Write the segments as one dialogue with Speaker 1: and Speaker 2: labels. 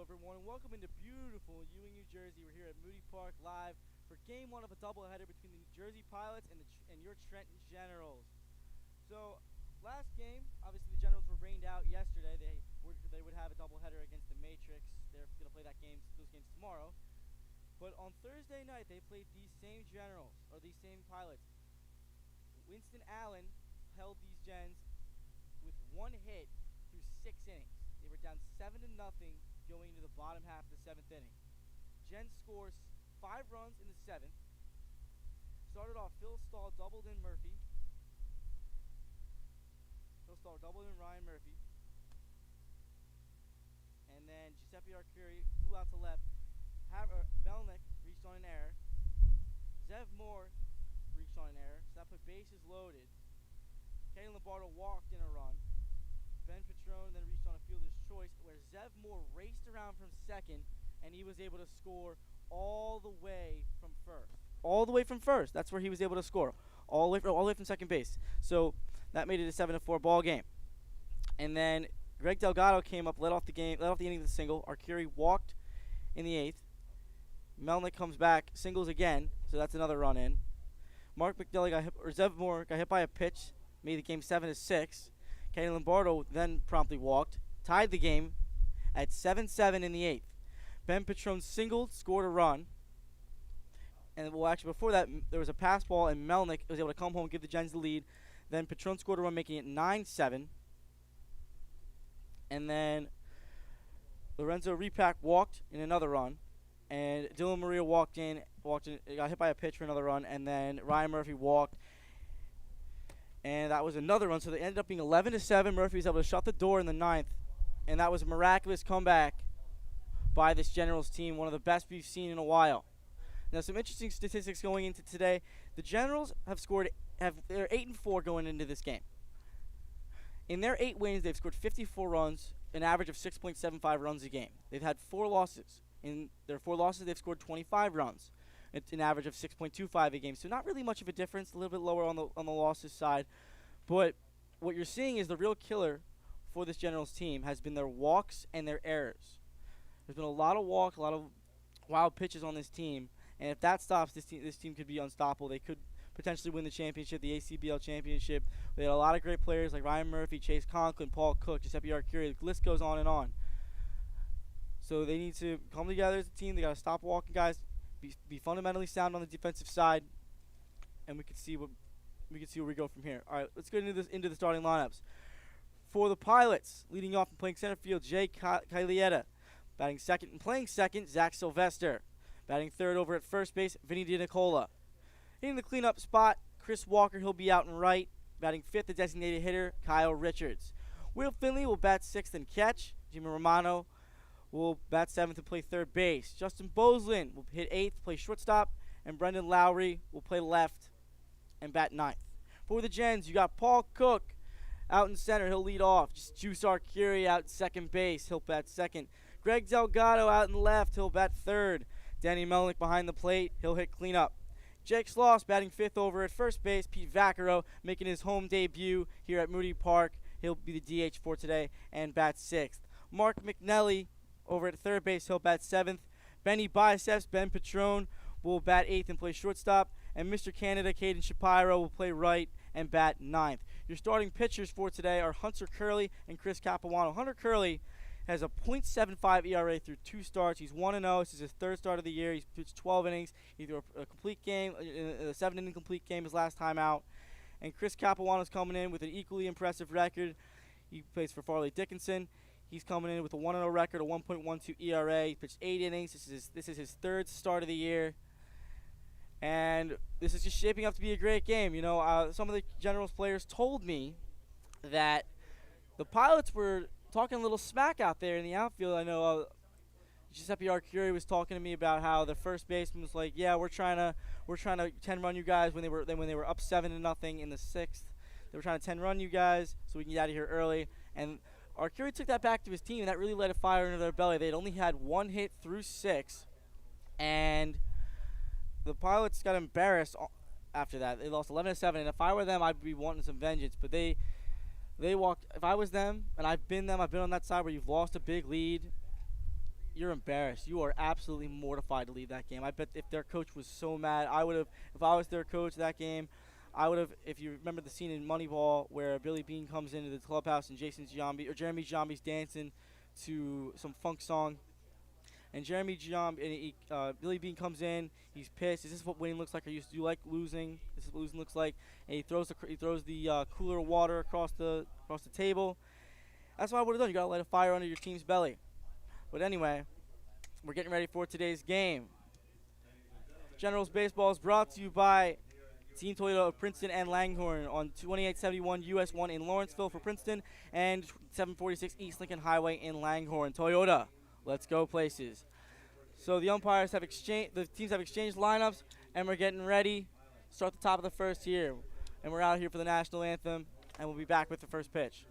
Speaker 1: everyone, and welcome into beautiful Ewing, New Jersey. We're here at Moody Park live for Game 1 of a doubleheader between the New Jersey Pilots and your Trenton Generals. So, last game, obviously the Generals were rained out yesterday. They would have a doubleheader against the Matrix. They're going to play those games tomorrow. But on Thursday night, they played these same Generals, or these same Pilots. Winston Allen held these Gens with one hit through 6 innings. They were down 7-0 going into the bottom half of the 7th inning. Gens scores 5 runs in the 7th. Started off Phil Stahl doubled in Murphy. Phil Stahl doubled in Ryan Murphy. And then Giuseppe Arcuri flew out to left. Melnick reached on an error. Zev Moore reached on an error, so that put bases loaded. Kenny Lombardo walked in a run. Ben Petrone then reached on a fielder's choice, where Zev Moore raced around from second, and he was able to score all the way from first. All the way from first. That's where he was able to score. All the way from second base. So that made it a 7-4 ball game. And then Greg Delgado came up, led off the inning with a single. Arcuri walked in the 8th. Melnick comes back, singles again, so that's another run in. Zev Moore got hit by a pitch, made the game 7-6. Kenny Lombardo then promptly walked, tied the game at 7-7 in the 8th. Ben Petrone singled, scored a run. And actually before that, there was a pass ball, and Melnick was able to come home and give the Gens the lead. Then Petrone scored a run, making it 9-7. And then Lorenzo Repack walked in another run. And Dylan Maria walked in, got hit by a pitch for another run, and then Ryan Murphy walked, and that was another run. So they ended up being 11-7. Murphy was able to shut the door in the 9th, and that was a miraculous comeback by this Generals team, one of the best we've seen in a while. Now, some interesting statistics going into today. The Generals they're 8-4 going into this game. In their 8 wins, they've scored 54 runs, an average of 6.75 runs a game. They've had 4 losses. In their 4 losses, they've scored 25 runs. It's an average of 6.25 a game. So not really much of a difference, a little bit lower on the losses side. But what you're seeing is the real killer for this Generals team has been their walks and their errors. There's been a lot of walks, a lot of wild pitches on this team. And if that stops, this team could be unstoppable. They could potentially win the championship, the ACBL championship. They had a lot of great players like Ryan Murphy, Chase Conklin, Paul Cook, Giuseppe Arcuri. The list goes on and on. So they need to come together as a team. They got to stop walking guys, be fundamentally sound on the defensive side, and we can see where we go from here. All right, let's get into the starting lineups. For the Pilots, leading off and playing center field, Jay Caglietta. Batting second and playing second, Zach Sylvester. Batting third over at first base, Vinny DiNicola. In the cleanup spot, Chris Walker, he'll be out and right. Batting fifth, the designated hitter, Kyle Richards. Will Finley will bat sixth and catch. Jimmy Romano will bat 7th and play third base. Justin Boslin will hit 8th, play shortstop. And Brendan Lowry will play left and bat 9th. For the Gens, you got Paul Cook out in center. He'll lead off. Just Juice Arcuri out in second base. He'll bat second. Greg Delgado out in left. He'll bat third. Danny Melnick behind the plate. He'll hit cleanup. Jake Schloss batting fifth over at first base. Pete Vaccaro making his home debut here at Moody Park. He'll be the DH for today and bat sixth. Mark McNelly over at third base, he'll bat 7th. Benny Biceps, Ben Petrone will bat 8th and play shortstop. And Mr. Canada, Caden Shapiro, will play right and bat 9th. Your starting pitchers for today are Hunter Curley and Chris Capuano. Hunter Curley has a .75 ERA through 2 starts. He's 1-0. This is his 3rd start of the year. He's pitched 12 innings. He threw a complete game, a 7-inning complete game his last time out. And Chris Capuano's coming in with an equally impressive record. He plays for Farley Dickinson. He's coming in with a 1-0 record, a 1.12 ERA. He pitched 8 innings. This is his 3rd start of the year. And this is just shaping up to be a great game. You know, some of the Generals players told me that the Pilots were talking a little smack out there in the outfield. I know Giuseppe Arcuri was talking to me about how the first baseman was like, "Yeah, we're trying to 10-run you guys." When they were up 7-0 in the 6th, they were trying to 10-run you guys so we can get out of here early. And Arcuri took that back to his team, and that really let a fire into their belly. They'd only had 1 hit through 6, and the Pilots got embarrassed after that. They lost 11-7, and if I were them, I'd be wanting some vengeance. But they walked. If I was them, and I've been on that side where you've lost a big lead, you're embarrassed. You are absolutely mortified to leave that game. I bet if their coach was so mad, I would have. If I was their coach that game, I would have. If you remember the scene in Moneyball where Billy Bean comes into the clubhouse and Jeremy Giambi's dancing to some funk song, and Billy Bean comes in. He's pissed. Is this what winning looks like? Do you like losing? This is what losing looks like. And he throws the cooler of water across the table. That's what I would have done. You gotta light a fire under your team's belly. But anyway, we're getting ready for today's game. Generals Baseball is brought to you by Team Toyota of Princeton and Langhorne on 2871 US 1 in Lawrenceville for Princeton and 746 East Lincoln Highway in Langhorne. Toyota, let's go places. So the teams have exchanged lineups, and we're getting ready. Start the top of the first here, and we're out here for the national anthem, and we'll be back with the first pitch.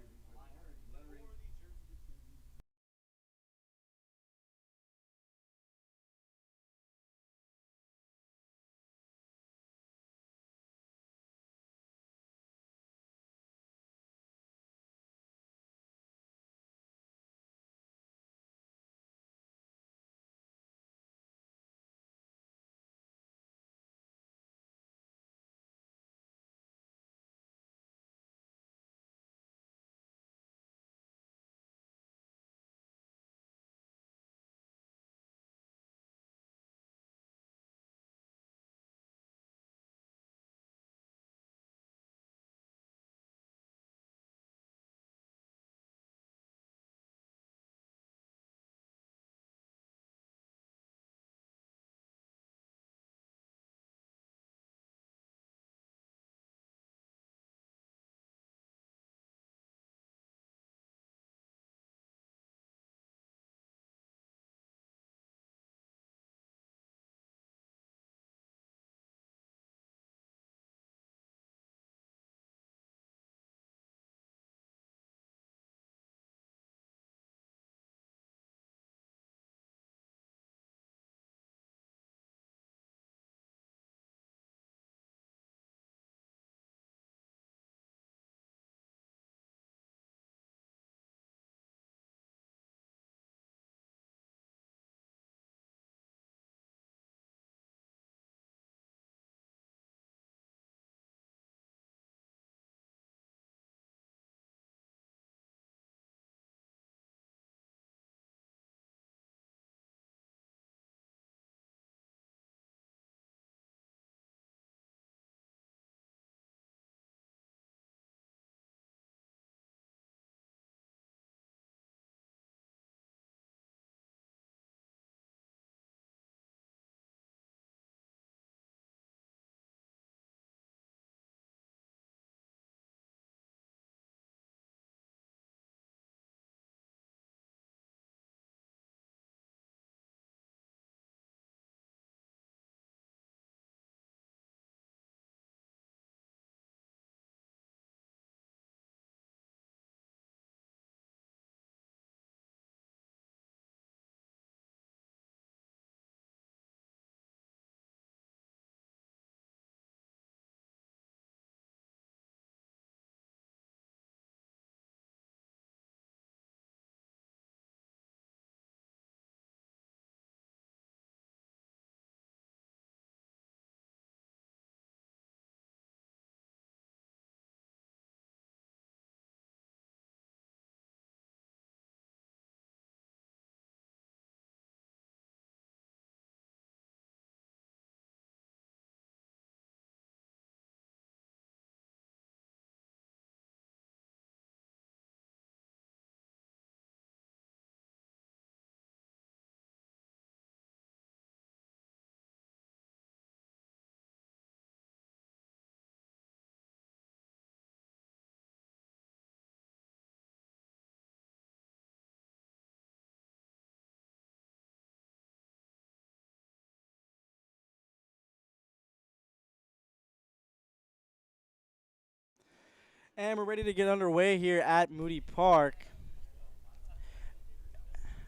Speaker 1: And we're ready to get underway here at Moody Park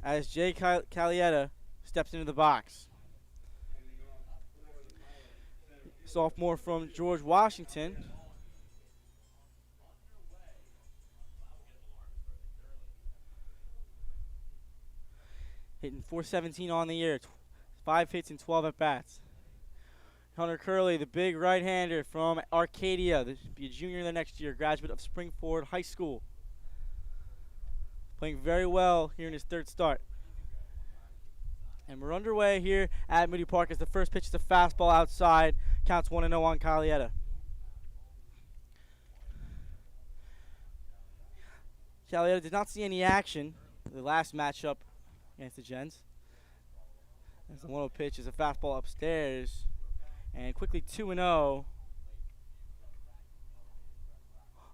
Speaker 1: as Jay Calietta steps into the box. Sophomore from George Washington. hitting .417 on the year, 5 hits and 12 at-bats. Hunter Curley, the big right-hander from Arcadia, be a junior the next year, graduate of Springford High School. Playing very well here in his third start. And we're underway here at Moody Park as the first pitch is a fastball outside. Counts 1-0 on Calietta. Calietta did not see any action the last matchup against the Gens. As the 1-0 pitch is a fastball upstairs. And quickly 2-0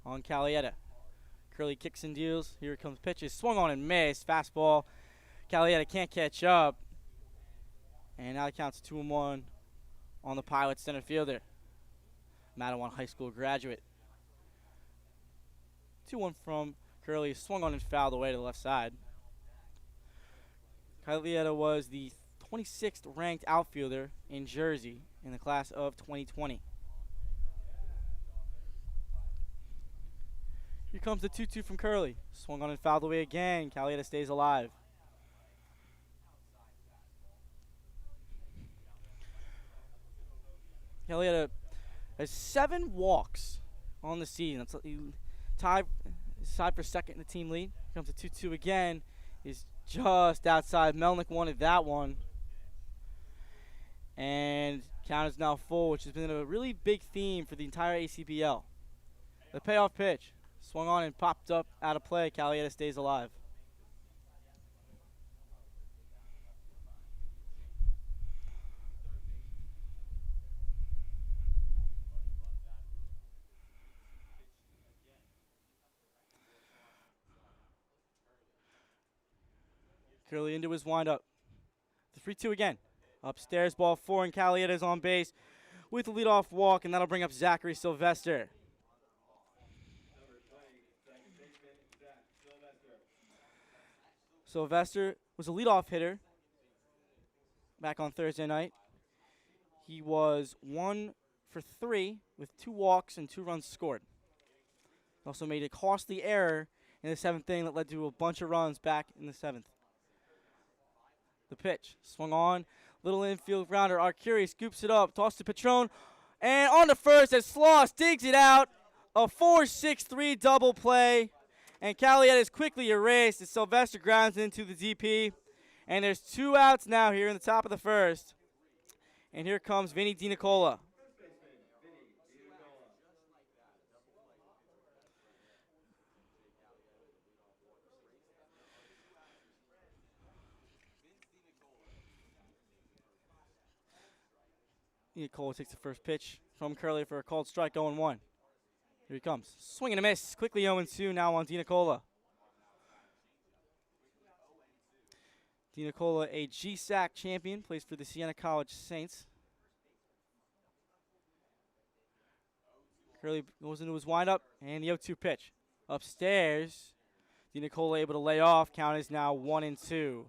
Speaker 1: on Calietta. Curley kicks and deals. Here comes pitches. Swung on and missed. Fastball. Calietta can't catch up. And now it counts 2-1 on the Pirates center fielder. Matawan High School graduate. 2-1 from Curley. Swung on and fouled away to the left side. Calietta was the 26th ranked outfielder in Jersey in the class of 2020. Here comes the 2-2 from Curley. Swung on and fouled away again. Calietta stays alive. Calietta has 7 walks on the season. That's tied for second in the team lead. Here comes the 2-2 again. Is just outside. Melnick wanted that one. And count is now full, which has been a really big theme for the entire ACBL. The payoff pitch. Swung on and popped up out of play. Calietta stays alive. Curley into his windup. The 3-2 again. Upstairs, ball 4, and Calietta is on base with a leadoff walk, and that'll bring up Zachary Sylvester. Sylvester was a leadoff hitter back on Thursday night. He was 1 for 3 with 2 walks and 2 runs scored. He also made a costly error in the 7th inning that led to a bunch of runs back in the 7th. The pitch swung on, little infield grounder. Arcuri scoops it up, tossed to Patron, and on to first as Sloss digs it out. A 4-6-3 double play, and Calietta is quickly erased as Sylvester grounds into the DP. And there's 2 outs now here in the top of the first. And here comes Vinny DiNicola. DiNicola takes the first pitch from Curley for a called strike, 0-1. Here he comes. Swing and a miss. Quickly 0-2 now on DiNicola. DiNicola, a GSAC champion, plays for the Siena College Saints. Curley goes into his windup, and the 0-2 pitch. Upstairs, DiNicola able to lay off. Count is now 1-2.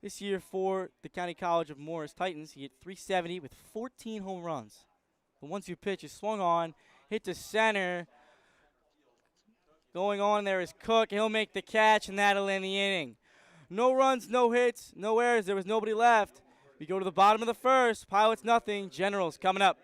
Speaker 1: This year for the County College of Morris Titans, he hit .370 with 14 home runs. The 1-2 pitch is swung on, hit to center. Going on there is Cook. He'll make the catch, and that'll end the inning. No runs, no hits, no errors. There was nobody left. We go to the bottom of the first. Pilots nothing. Generals coming up.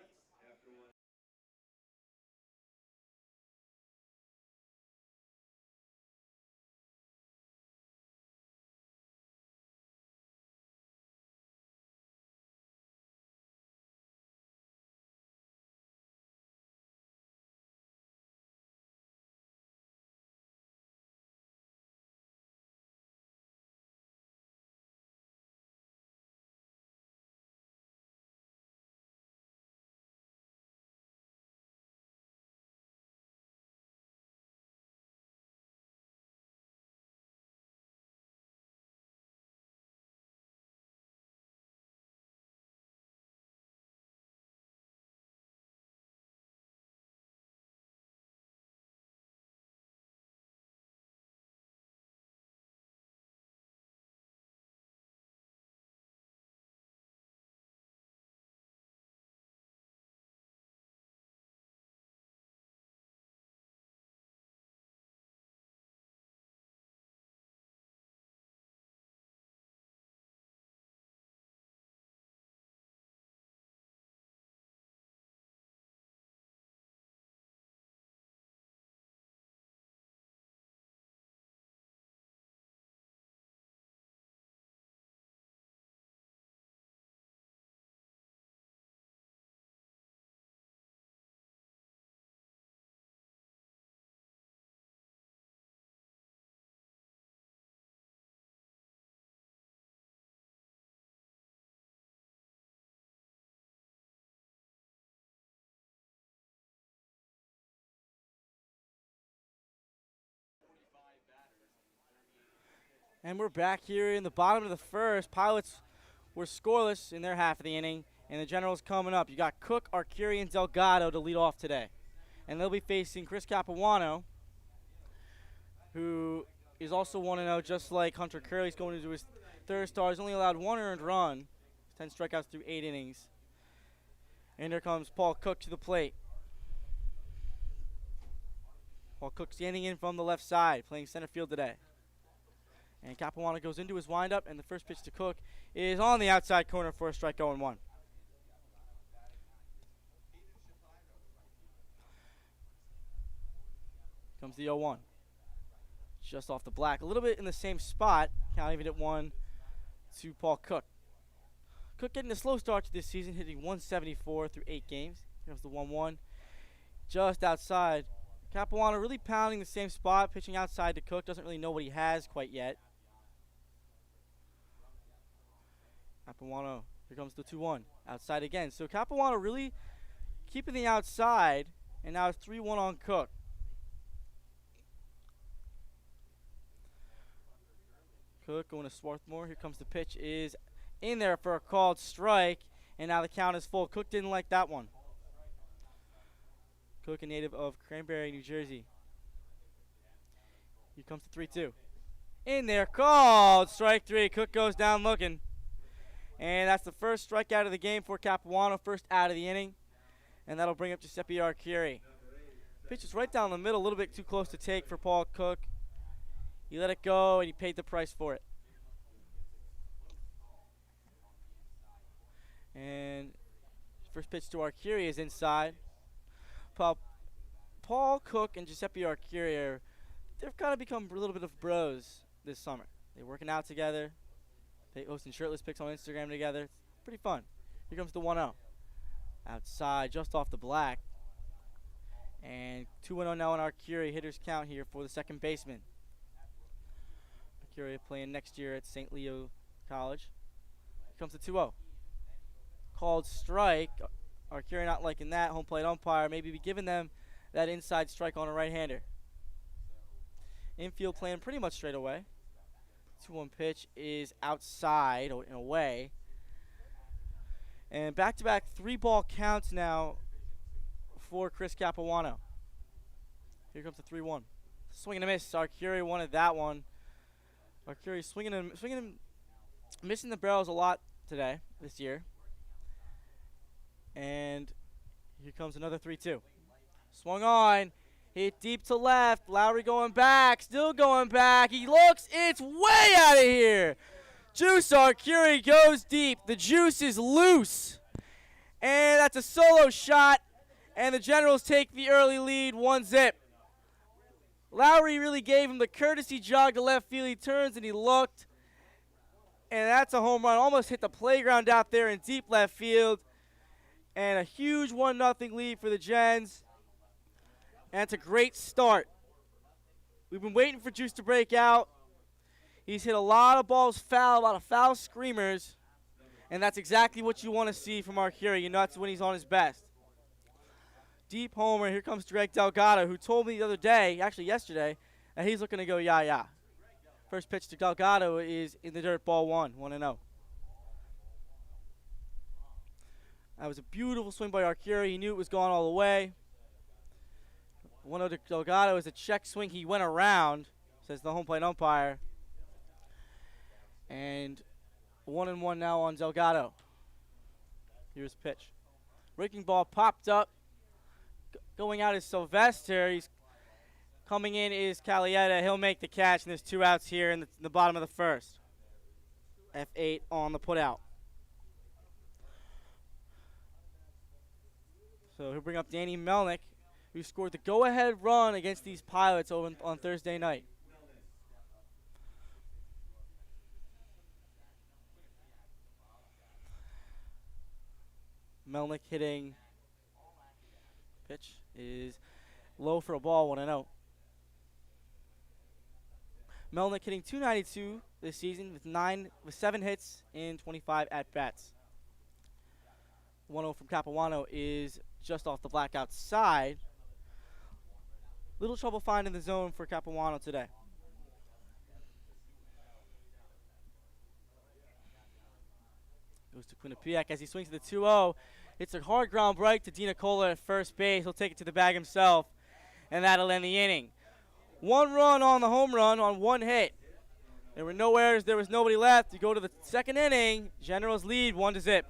Speaker 1: And we're back here in the bottom of the first. Pilots were scoreless in their half of the inning, and the Generals coming up. You got Cook, Arcuri, and Delgado to lead off today. And they'll be facing Chris Capuano, who is also 1-0, just like Hunter Curley's going into his third start. He's only allowed 1 earned run, 10 strikeouts through 8 innings. And here comes Paul Cook to the plate. Paul Cook standing in from the left side, playing center field today. And Capuano goes into his windup, and the first pitch to Cook is on the outside corner for a strike 0-1. Comes the 0-1. Just off the black. A little bit in the same spot. Count even at 1 to Paul Cook. Cook getting a slow start to this season, hitting 174 through 8 games. Here comes the 1-1. Just outside. Capuano really pounding the same spot, pitching outside to Cook. Doesn't really know what he has quite yet. Capuano, here comes the 2-1. Outside again. So Capuano really keeping the outside, and now it's 3-1 on Cook. Cook going to Swarthmore. Here comes the pitch. Is in there for a called strike, and now the count is full. Cook didn't like that one. Cook, a native of Cranberry, New Jersey. Here comes the 3-2. In there, called strike 3. Cook goes down looking. And that's the first strikeout of the game for Capuano, first out of the inning. And that'll bring up Giuseppe Arcuri. Pitch is right down the middle, a little bit too close to take for Paul Cook. He let it go, and he paid the price for it. And first pitch to Arcuri is inside. Paul Cook and Giuseppe Arcuri, they've kind of become a little bit of bros this summer. They're working out together. They posting shirtless pics on Instagram together. It's pretty fun. Here comes the 1-0. Outside, just off the black. And 2-0 now on Arcuri. Hitters count here for the second baseman. Arcuri playing next year at St. Leo College. Here comes the 2-0. Called strike. Arcuri not liking that. Home plate umpire maybe be giving them that inside strike on a right-hander. Infield playing pretty much straight away. 2-1 pitch is outside and away. And back-to-back 3-ball counts now for Chris Capuano. Here comes the 3-1. Swing and a miss. Arcuri wanted that one. Arcuri swinging and missing the barrels a lot today, this year. And here comes another 3-2. Swung on. Hit deep to left. Lowry going back. Still going back. He looks. It's way out of here. Juice Arcuri goes deep. The juice is loose. And that's a solo shot. And the Generals take the early lead 1-0. Lowry really gave him the courtesy jog to left field. He turns and he looked. And that's a home run. Almost hit the playground out there in deep left field. And a huge 1-0 lead for the Gens. And it's a great start. We've been waiting for Juice to break out. He's hit a lot of balls foul, a lot of foul screamers. And that's exactly what you want to see from Arcuri. You know that's when he's on his best. Deep homer. Here comes Drake Delgado, who told me the other day, actually yesterday, that he's looking to go yah-yah. First pitch to Delgado is in the dirt, ball 1-0. That was a beautiful swing by Arcuri. He knew it was going all the way. 1-0 to Delgado is a check swing. He went around, says the home plate umpire. And 1-1 now on Delgado. Here's the pitch. Breaking ball popped up. Going out is Sylvester. He's coming in is Calietta. He'll make the catch, and there's 2 outs here in the bottom of the first. F8 on the putout. So he'll bring up Danny Melnick, who scored the go-ahead run against these Pilots on Thursday night. Melnick hitting. Pitch is low for a ball, 1-0. Melnick hitting .292 this season with 7 hits in 25 at-bats. 1-0 from Capuano is just off the black outside. Little trouble finding the zone for Capuano today. Goes to Quinnipiac as he swings to the 2-0. It's a hard ground break to Dina Cola at first base. He'll take it to the bag himself, and that'll end the inning. 1 run on the home run on 1 hit. There were no errors. There was nobody left. You go to the second inning. Generals lead 1-0.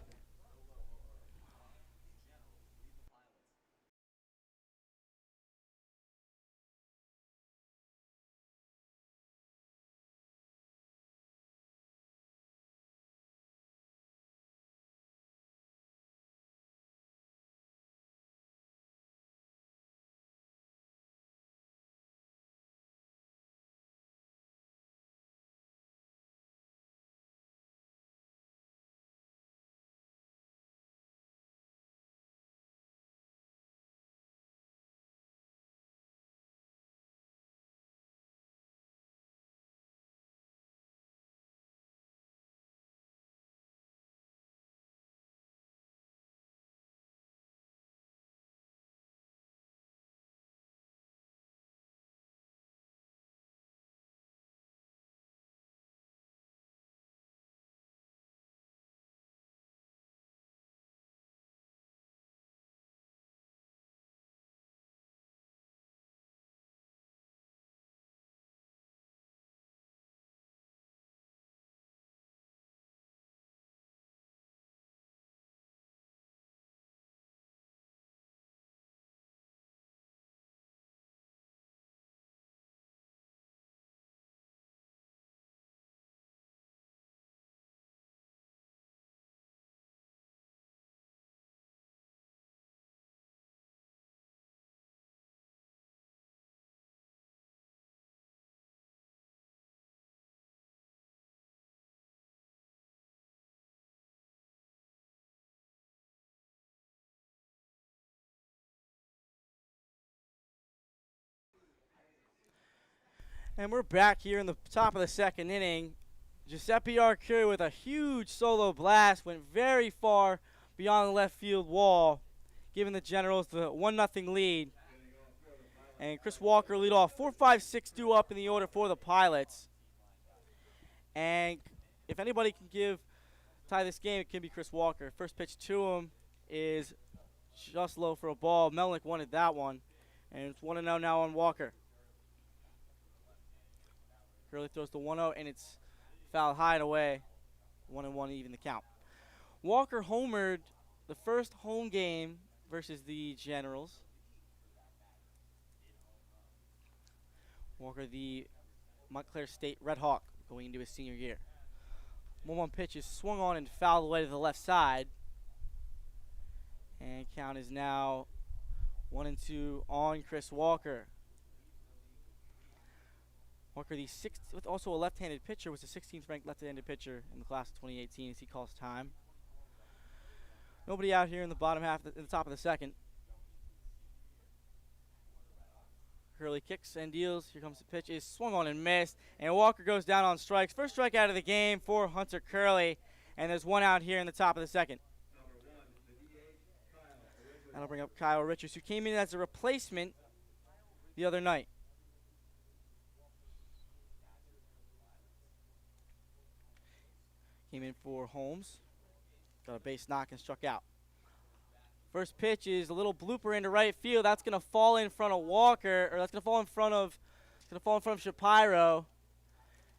Speaker 1: And we're back here in the top of the second inning. Giuseppe Arcuri with a huge solo blast went very far beyond the left field wall, giving the Generals the 1-0 lead. And Chris Walker lead off. 4-5-6 due up in the order for the Pilots. And if anybody can tie this game, it can be Chris Walker. First pitch to him is just low for a ball. Melnick wanted that one. And it's 1-0 now on Walker. Curley throws the 1-0, and it's fouled high and away. 1-1 even the count. Walker homered the first home game versus the Generals. Walker, the Montclair State Red Hawk, going into his senior year. 1-1 pitch is swung on and fouled away to the left side. And count is now 1-2 on Chris Walker. Walker, the sixth, with also a left-handed pitcher, was the 16th ranked left-handed pitcher in the class of 2018 as he calls time. Nobody out here in the bottom half, in the top of the second. Curley kicks and deals. Here comes the pitch. Is swung on and missed. And Walker goes down on strikes. First strike out of the game for Hunter Curley. And there's one out here in the top of the second. That'll bring up Kyle Richards, who came in as a replacement the other night. Came in for Holmes. Got a base knock and struck out. First pitch is a little blooper into right field. That's gonna fall in front of Walker, or that's gonna fall in front of Shapiro.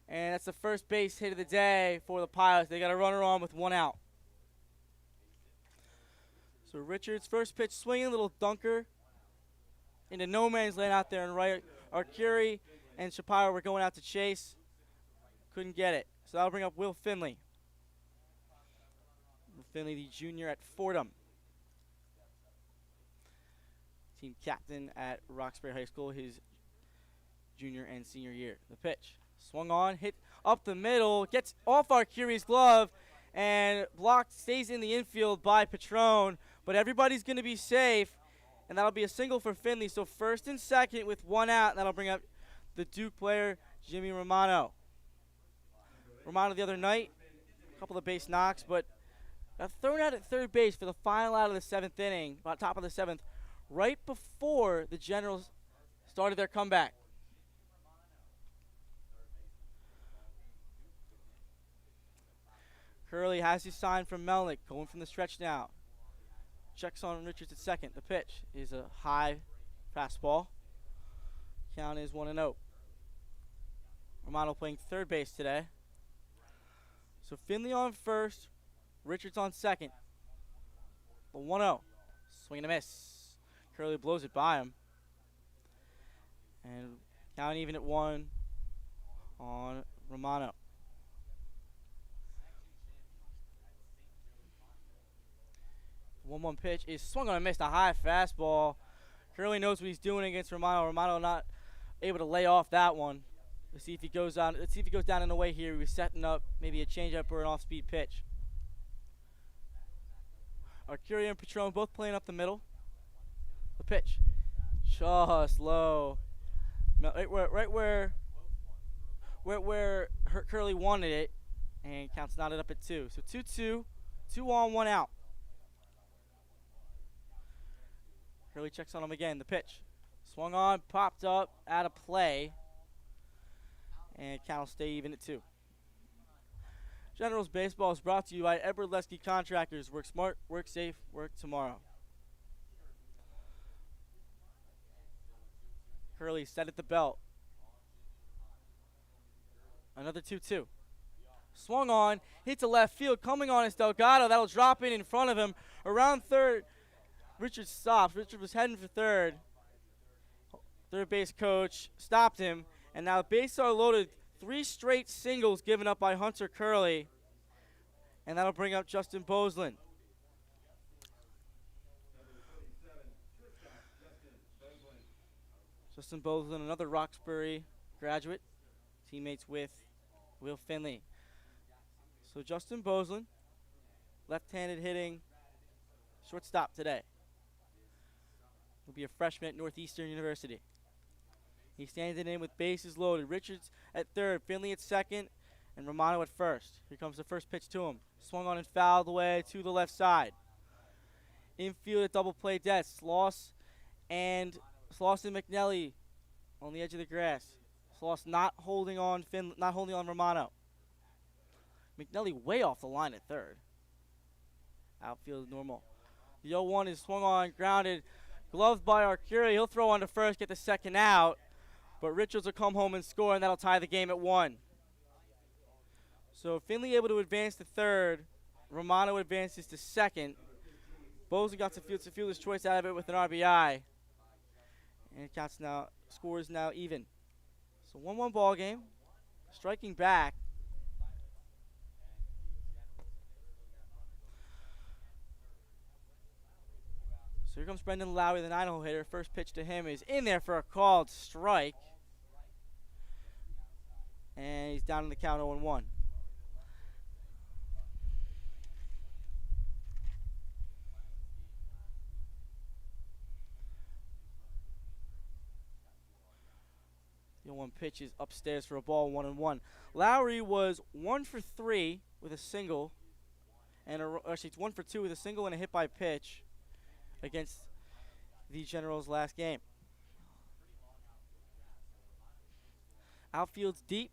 Speaker 1: And that's the first base hit of the day for the Pilots. They got a runner on with 1 out. So Richards, first pitch swinging, little dunker into no man's land out there in right. Arcuri and Shapiro were going out to chase. Couldn't get it. So that'll bring up Will Finley. Finley, the junior at Fordham. Team captain at Roxbury High School, his junior and senior year. The pitch. Swung on, hit up the middle, gets off Arcuri's glove, and blocked, stays in the infield by Patron. But everybody's going to be safe, and that'll be a single for Finley. So first and second with 1 out, and that'll bring up the Duke player, Jimmy Romano. Romano the other night, a couple of base knocks, but got thrown out at third base for the final out of the 7th inning, about top of the 7th, right before the Generals started their comeback. Curley has his sign from Melnick, going from the stretch now. Checks on Richards at second. The pitch is a high fastball. Count is 1-0. Romano playing third base today. So Finley on first, Richards on second. The 1-0. Swing and a miss. Curley blows it by him. And count even at 1 on Romano. The 1-1 pitch is swung on and missed. A high fastball. Curley knows what he's doing against Romano. Romano not able to lay off that one. Let's see if he goes down. Let's see if he goes down in the way here. He was setting up maybe a changeup or an off-speed pitch. Arcuri and Patron both playing up the middle. The pitch, just low, right where Curley wanted it, and counts knotted up at 2. So 2-2, 2 on, 1 out. Curley checks on him again. The pitch, swung on, popped up, out of play, and count will stay even at 2. Generals Baseball is brought to you by Edward Lesky Contractors. Work smart, work safe, work tomorrow. Curley set at the belt. Another 2-2. Swung on, hit to left field, coming on is Delgado. That'll drop in front of him. Around third, Richard stops. Richard was heading for third. Third base coach stopped him, and now bases are loaded. 3 straight singles given up by Hunter Curley, and that'll bring up Justin Boslin. Justin Boslin, another Roxbury graduate, teammates with Will Finley. So Justin Boslin, left-handed hitting shortstop today. Will be a freshman at Northeastern University. He stands it in with bases loaded. Richards at third, Finley at second, and Romano at first. Here comes the first pitch to him. Swung on and fouled away to the left side. Infield at double play dead. Sloss and McNelly on the edge of the grass. Sloss not holding on Romano. McNelly way off the line at third. Outfield normal. The 0-1 is swung on, grounded, gloved by Arcuri. He'll throw on to first, get the second out. But Richards will come home and score, and that'll tie the game at 1. So Finley able to advance to third. Romano advances to second. Bosley got to field his choice out of it with an RBI. And it counts now, score is now even. So 1-1 ball game. Striking back. So here comes Brendan Lowry, the 9-hole hitter. First pitch to him is in there for a called strike. And he's down in the count 0-1. The 0-1 pitch is upstairs for a ball, 1-1. Lowry was 1 for 3 with a single, and actually it's 1 for 2 with a single and a hit by pitch against the Generals last game. Outfield's deep.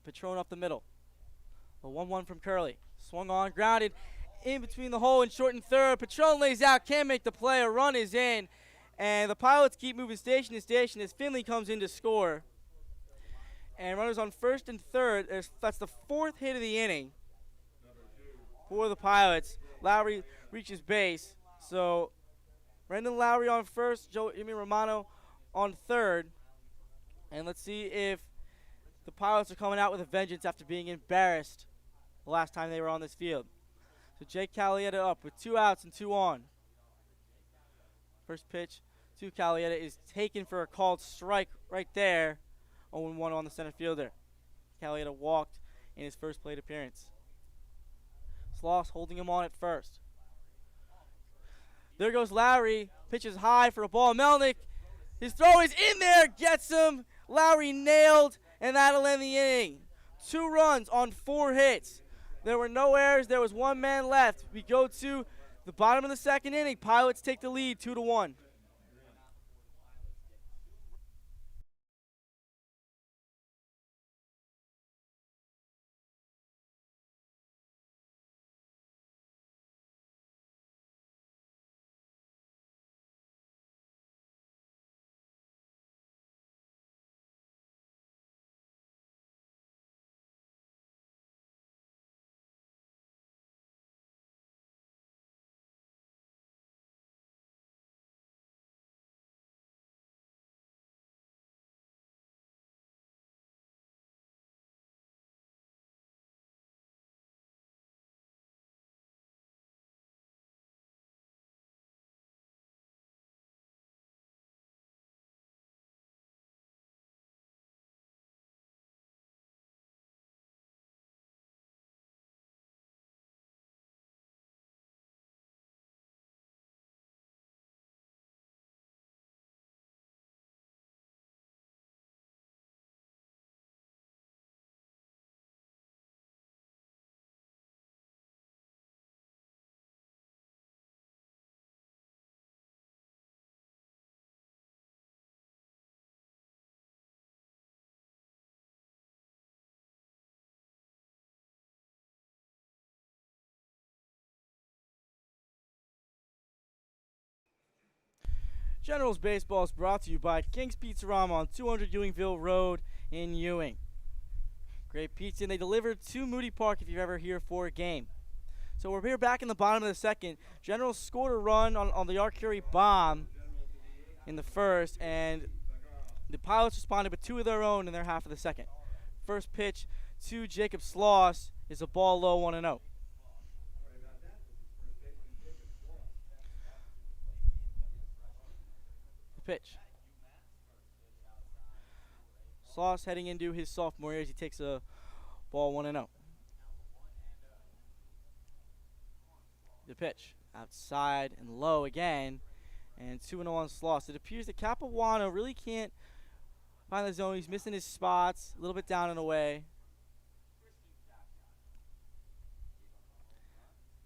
Speaker 1: Patron up the middle. A 1-1 from Curley. Swung on, grounded in between the hole and short and third. Patron lays out, can't make the play. A run is in. And the Pilots keep moving station to station as Finley comes in to score. And runners on first and third. That's the 4th hit of the inning for the Pilots. Lowry reaches base. So Brendan Lowry on first, Jimmy Romano on third. And let's see if the Pilots are coming out with a vengeance after being embarrassed the last time they were on this field. So Jake Calietta up with 2 outs and 2 on. First pitch to Calietta is taken for a called strike right there. 0-1 on the center fielder. Calietta walked in his first plate appearance. Sloss holding him on at first. There goes Lowry. Pitches high for a ball. Melnick, his throw is in there. Gets him. Lowry nailed, and that'll end the inning. 2 runs on 4 hits. There were no errors. There was 1 man left. We go to the bottom of the 2nd inning. Pilots take the lead 2-1. Generals Baseball is brought to you by King's Pizzarama on 200 Ewingville Road in Ewing. Great pizza, and they deliver to Moody Park if you're ever here for a game. So we're here back in the bottom of the second. Generals scored a run on the Arcuri bomb in the first, and the Pilots responded with two of their own in their half of the second. First pitch to Jacob Sloss is a ball low, 1-0. The pitch. Sloss heading into his sophomore year as he takes a ball 1-0. The pitch. Outside and low again. And 2-0 on Sloss. It appears that Capuano really can't find the zone. He's missing his spots. A little bit down and away.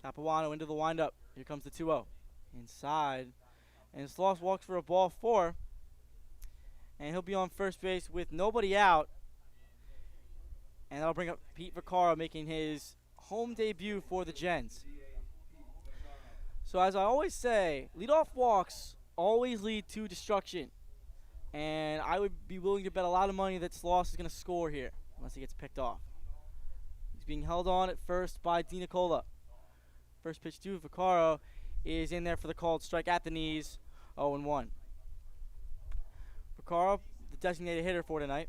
Speaker 1: Capuano into the windup. Here comes the 2-0. Inside. And Sloss walks for a ball 4. And he'll be on first base with nobody out. And that'll bring up Pete Vaccaro making his home debut for the Gens. So as I always say, leadoff walks always lead to destruction. And I would be willing to bet a lot of money that Sloss is going to score here unless he gets picked off. He's being held on at first by DiNicola. First pitch to Vaccaro is in there for the called strike at the knees, 0-1. Vaccaro, the designated hitter for tonight.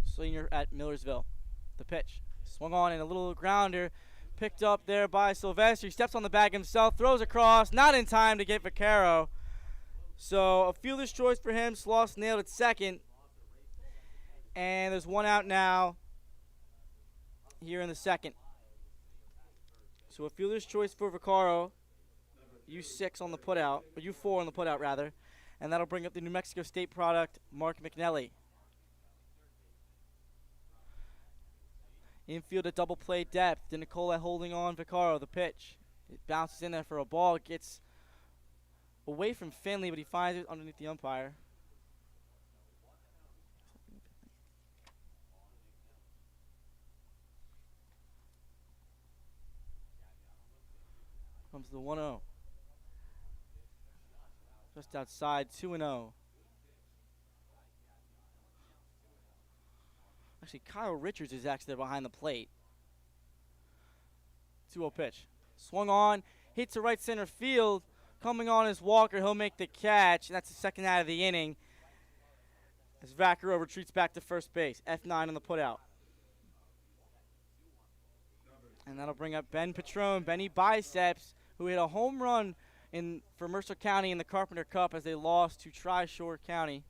Speaker 1: Senior at Millersville. The pitch. Swung on and a little grounder. Picked up there by Sylvester. He steps on the bag himself, throws across, not in time to get Vaccaro. So a fielder's choice for him. Sloss nailed it second. And there's one out now here in the second. So a fielder's choice for Vaccaro. U6 on the putout, or U4 on the putout rather. And that'll bring up the New Mexico State product, Mark McNelly. Infield at double play depth. DiNicola holding on Vaccaro. The pitch. It bounces in there for a ball. It gets away from Finley, but he finds it underneath the umpire. Comes the 1-0. Just outside, 2-0. Actually, Kyle Richards is actually there behind the plate. 2-0 pitch. Swung on, hits to right center field. Coming on is Walker. He'll make the catch. And that's the second out of the inning. As Vaccaro retreats back to first base. F9 on the putout. And that'll bring up Ben Patrone, Benny Biceps, who hit a home run for Mercer County in the Carpenter Cup as they lost to Tri-Shore County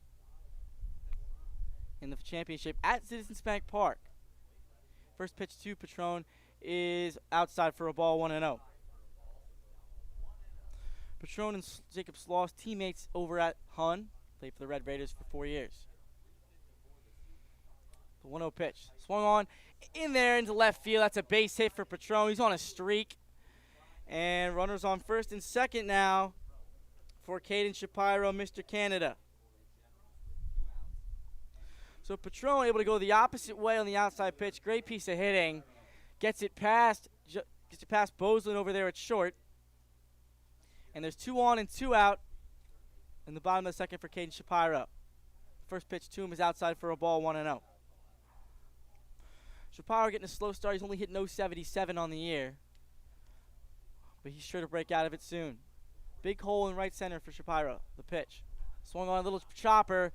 Speaker 1: in the championship at Citizens Bank Park. First pitch to Patrone is outside for a ball, 1-0. Patrone and Jacob Sloss, teammates over at Hun, played for the Red Raiders for 4 years. The 1-0 pitch. Swung on in there into left field. That's a base hit for Patrone. He's on a streak. And runners on first and second now for Caden Shapiro, Mr. Canada. So Patrone able to go the opposite way on the outside pitch. Great piece of hitting. Gets it past Boslin over there at short. And there's 2 on and 2 out in the bottom of the second for Caden Shapiro. First pitch to him is outside for a ball, 1-0. Shapiro getting a slow start. He's only hit .077 on the year. But he's sure to break out of it soon. Big hole in right center for Shapiro. The pitch. Swung on a little chopper.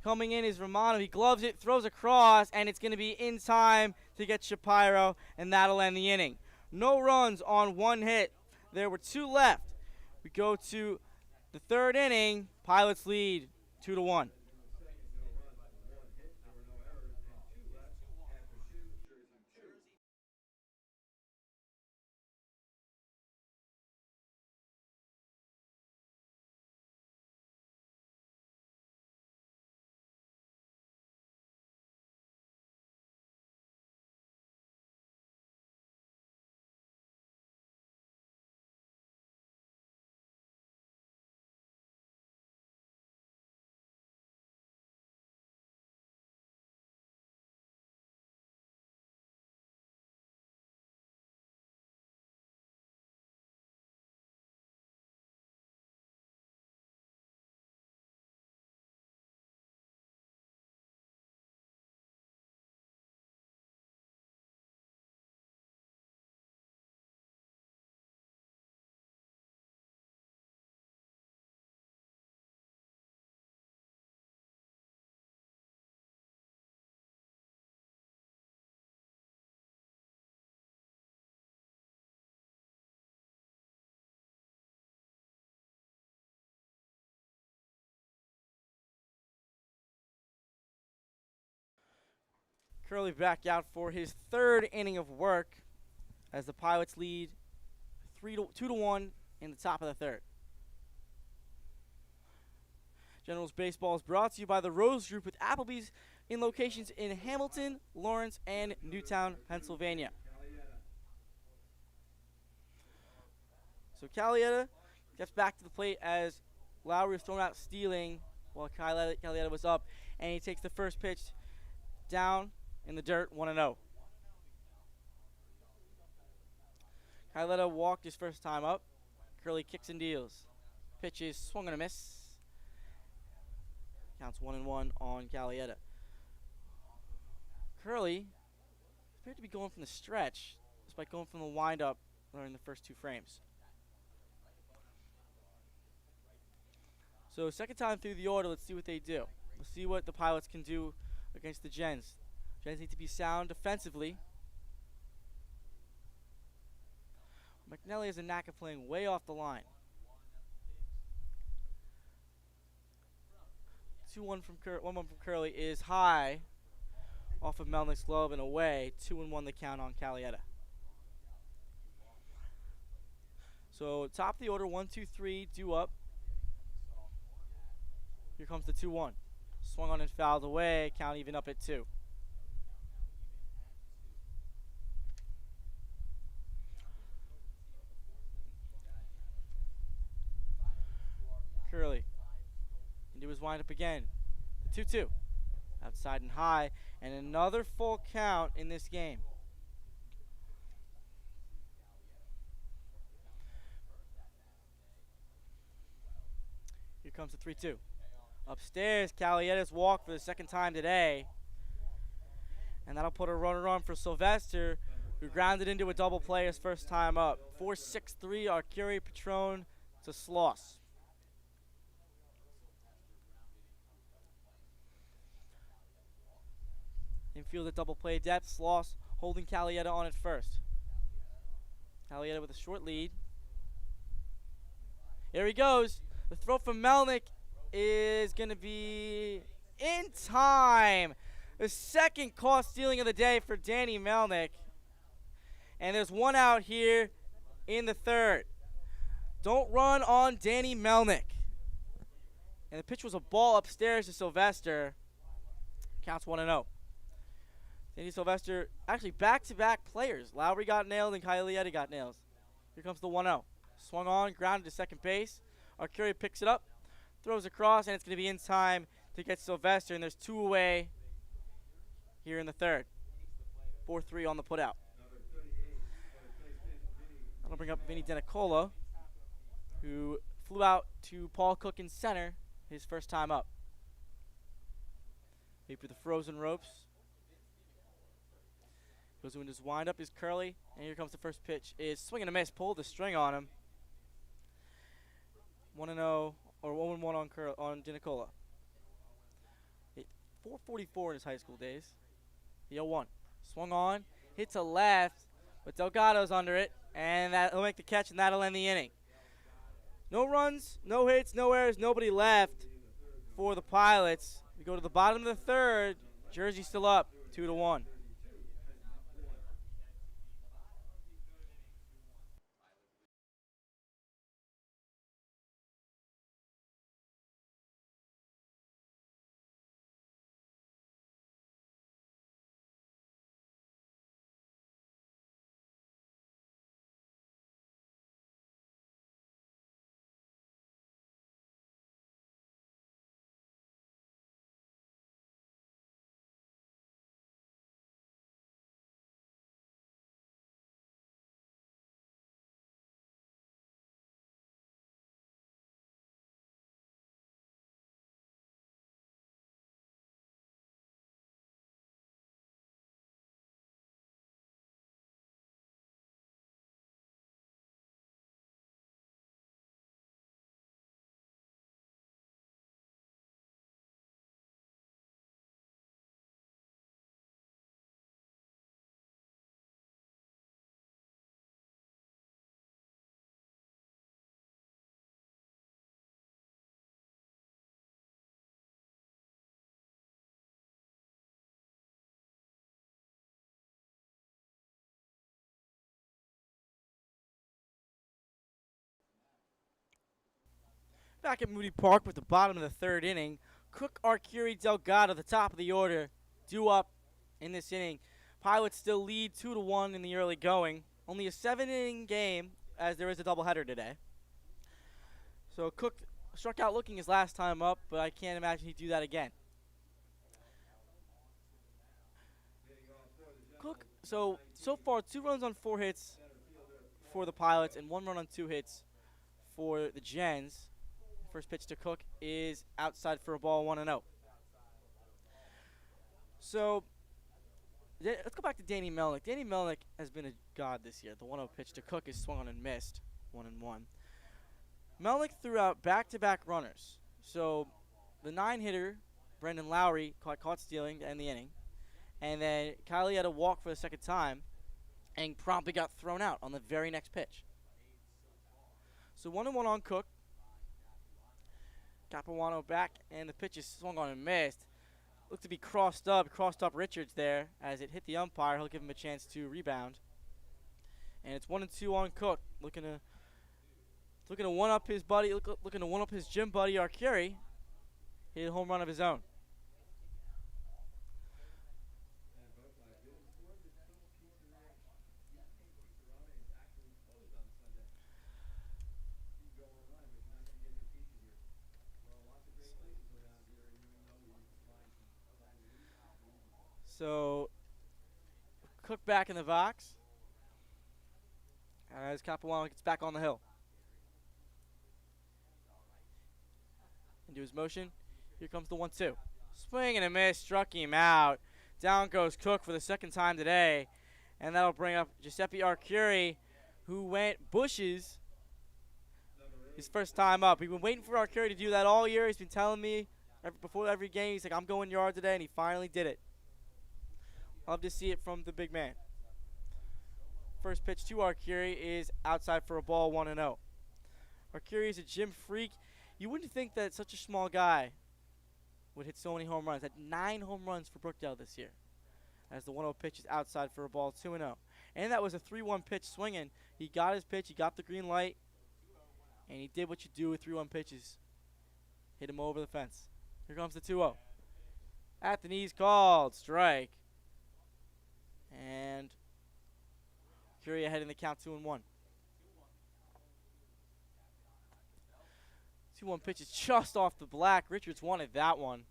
Speaker 1: Coming in is Romano. He gloves it, throws across, and it's going to be in time to get Shapiro, and that'll end the inning. No runs on 1 hit. There were 2 left. We go to the third inning. Pilots lead 2-1. Curley back out for his third inning of work as the Pilots lead 2-1 in the top of the third. Generals Baseball is brought to you by the Rose Group with Applebee's in locations in Hamilton, Lawrence, and Newtown, Pennsylvania. So Calietta gets back to the plate as Lowry was thrown out stealing while Calietta was up, and he takes the first pitch down in the dirt, 1-0. Calietta walked his first time up. Curley kicks and deals. Pitch is swung and a miss. Counts 1-1 on Calietta. Curley appeared to be going from the stretch, despite going from the windup during the first two frames. So second time through the order, let's see what they do. Let's see what the Pilots can do against the Gens. Gens need to be sound defensively. McNelly has a knack of playing way off the line. 1-1 from Curley is high off of Melnick's glove and away. 2-1 the count on Calietta. So top of the order, 1-2-3, due up. Here comes the 2-1. Swung on and fouled away. Count even up at 2. Curley into his windup again. The 2-2. Outside and high. And another full count in this game. Here comes the 3-2. Upstairs, Calietta's walk for the second time today. And that'll put a runner on for Sylvester, who grounded into a double play his first time up. 4-6-3, Arcuri Patron to Sloss. Infield at double play depth, Sloss holding Calietta on at first. Calietta with a short lead. Here he goes. The throw from Melnick is going to be in time. The second caught stealing of the day for Danny Melnick. And there's one out here in the third. Don't run on Danny Melnick. And the pitch was a ball upstairs to Sylvester. Counts 1-0. Danny Sylvester, actually back-to-back players. Lowry got nailed and Calietta got nailed. Here comes the 1-0. Swung on, grounded to second base. Arcuri picks it up, throws across, and it's going to be in time to get Sylvester. And there's 2 away here in the third. 4-3 on the putout. That'll bring up Vinny Denicola, who flew out to Paul Cook in center his first time up. Wait for the frozen ropes. Goes into his windup is Curley, and here comes the first pitch. Is swing and a miss, pulled the string on him. 1-0 or 1-1 on Denicola. Hit .444 in his high school days. The 0-1 swung on, hit to left, but Delgado's under it, and that'll make the catch, and that'll end the inning. No runs, no hits, no errors, nobody left for the Pilots. We go to the bottom of the third. Jersey still up, 2-1. Back at Moody Park with the bottom of the third inning, Cook, Arcuri, Delgado, the top of the order, due up in this inning. Pilots still lead 2-1 in the early going. Only a 7-inning game, as there is a doubleheader today. So Cook struck out looking his last time up, but I can't imagine he'd do that again. Cook, so far 2 runs on 4 hits for the Pilots and 1 run on 2 hits for the Gens. First pitch to Cook is outside for a ball, 1-0. So let's go back to Danny Melnick. Danny Melnick has been a god this year. The 1-0 pitch to Cook is swung on and missed, 1-1. Melnick threw out back-to-back runners. So the 9-hitter, Brendan Lowry, caught stealing to end the inning. And then Kylie had a walk for the second time and promptly got thrown out on the very next pitch. So 1-1 on Cook. Capuano back, and the pitch is swung on and missed. Looked to be crossed up Richards there. As it hit the umpire, he'll give him a chance to rebound. And it's 1-2 on Cook. Looking to one-up his buddy, looking to one-up his gym buddy, Arcuri. Hit a home run of his own. So, Cook back in the box as Capuano gets back on the hill. Into his motion. Here comes the 1-2. Swing and a miss, struck him out. Down goes Cook for the second time today. And that'll bring up Giuseppe Arcuri, who went bushes his first time up. We've been waiting for Arcuri to do that all year. He's been telling me before every game, he's like, I'm going yard today, and he finally did it. Love to see it from the big man. First pitch to Arcuri is outside for a ball, 1-0. Arcuri is a gym freak. You wouldn't think that such a small guy would hit so many home runs. Had 9 home runs for Brookdale this year. As the 1-0 pitch is outside for a ball, 2-0. And that was a 3-1 pitch swinging. He got his pitch, he got the green light, and he did what you do with 3-1 pitches. Hit him over the fence. Here comes the 2-0. At the knees, called strike. And Arcuri ahead in the count, 2-1. 2-1 pitch is just off the black. Richards wanted that one.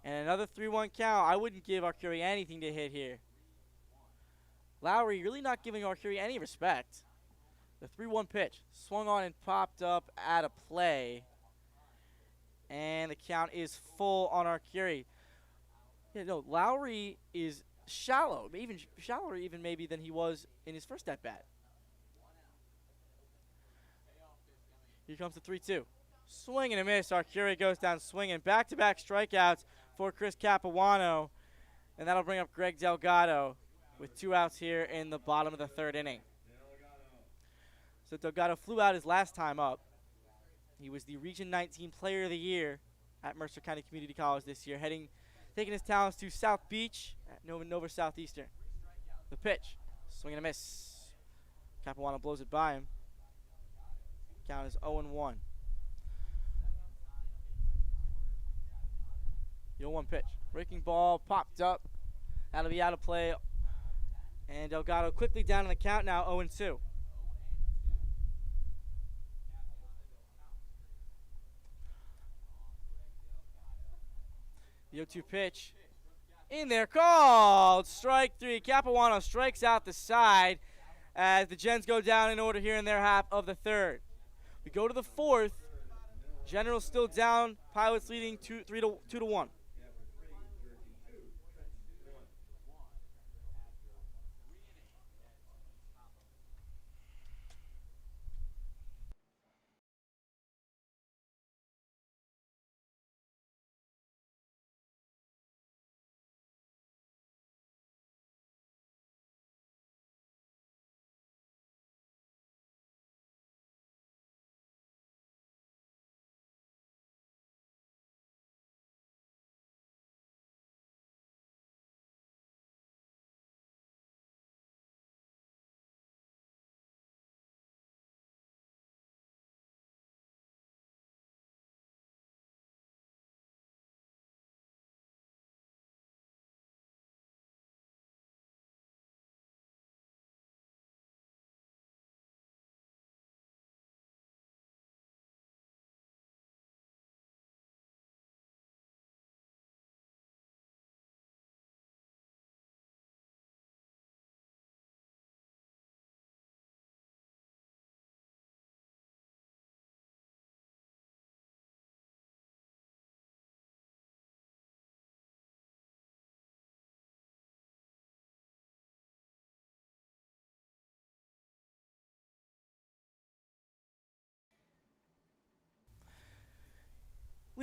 Speaker 1: And another 3-1 count. I wouldn't give Arcuri anything to hit here. Lowry really not giving Arcuri any respect. The 3-1 pitch swung on and popped up at a play. And the count is full on Arcuri. Yeah, no, Lowry is shallow, even shallower even maybe than he was in his first at-bat. Here comes the 3-2. Swing and a miss. Arcuri goes down swinging. Back-to-back strikeouts for Chris Capuano. And that'll bring up Greg Delgado with 2 outs here in the bottom of the third inning. So Delgado flew out his last time up. He was the Region 19 Player of the Year at Mercer County Community College this year, taking his talents to South Beach at Nova Southeastern. The pitch, swing and a miss. Capuano blows it by him. Count is 0-1. The 0-1 pitch, breaking ball, popped up. That'll be out of play. And Delgado quickly down in the count now, 0-2. The 0-2 pitch in there, called strike 3. Capuano strikes out the side as the Gens go down in order here in their half of the third. We go to the fourth. General's still down. Pilots leading 2-1.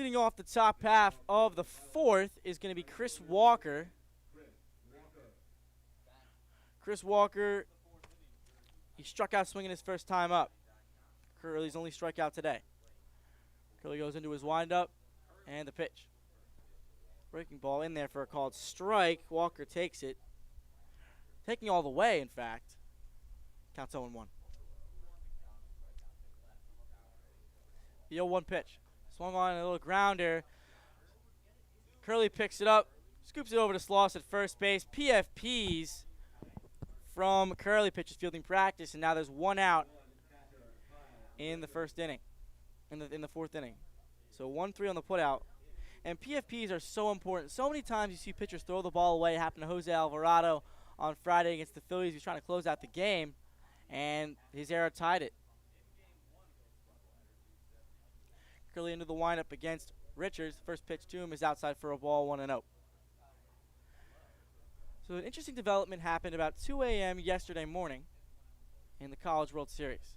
Speaker 1: Leading off the top half of the fourth is going to be Chris Walker. Chris Walker, he struck out swinging his first time up. Curley's only strikeout today. Curley goes into his windup, and the pitch. Breaking ball in there for a called strike. Walker takes it. Taking all the way, in fact. Counts 0-1. The 0-1 pitch. Swung on a little grounder. Curley picks it up. Scoops it over to Sloss at first base. PFPs from Curley. Pitches fielding practice, and now there's 1 out in the first inning. In the fourth inning. So 1-3 on the putout. And PFPs are so important. So many times you see pitchers throw the ball away. It happened to Jose Alvarado on Friday against the Phillies. He was trying to close out the game, and his error tied it. Curley into the windup against Richards. First pitch to him is outside for a ball, 1-0. So an interesting development happened about 2 a.m. yesterday morning in the College World Series.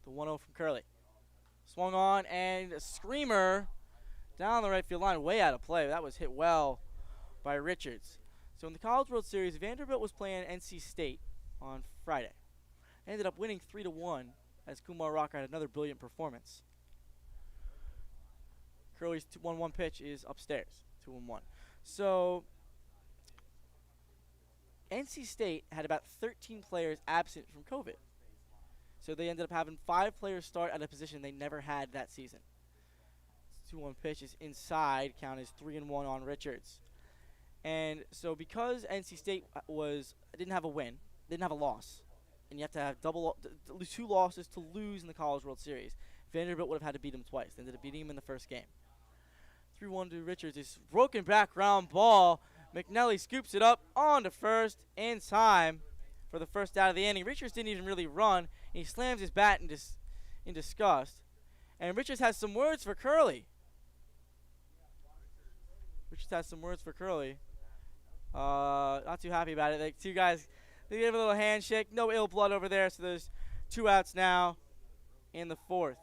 Speaker 1: The 1-0 from Curley. Swung on, and a screamer down the right field line, way out of play. That was hit well by Richards. So in the College World Series, Vanderbilt was playing NC State on Friday. Ended up winning 3-1 as Kumar Rocker had another brilliant performance. Curley's 1-1 pitch is upstairs, 2-1. So NC State had about 13 players absent from COVID. So they ended up having 5 players start at a position they never had that season. 2-1 pitch is inside. Count is 3-1 on Richards. And so because NC State didn't have a win, didn't have a loss, and you have to have 2 losses to lose in the College World Series, Vanderbilt would have had to beat him twice. They ended up beating him in the first game. 3-1 to Richards. This broken back ground ball. McNelly scoops it up onto first in time for the first out of the inning. Richards didn't even really run, and he slams his bat in disgust. And Richards has some words for Curley. Not too happy about it. The 2 guys, they gave a little handshake. No ill blood over there, so there's 2 outs now in the fourth.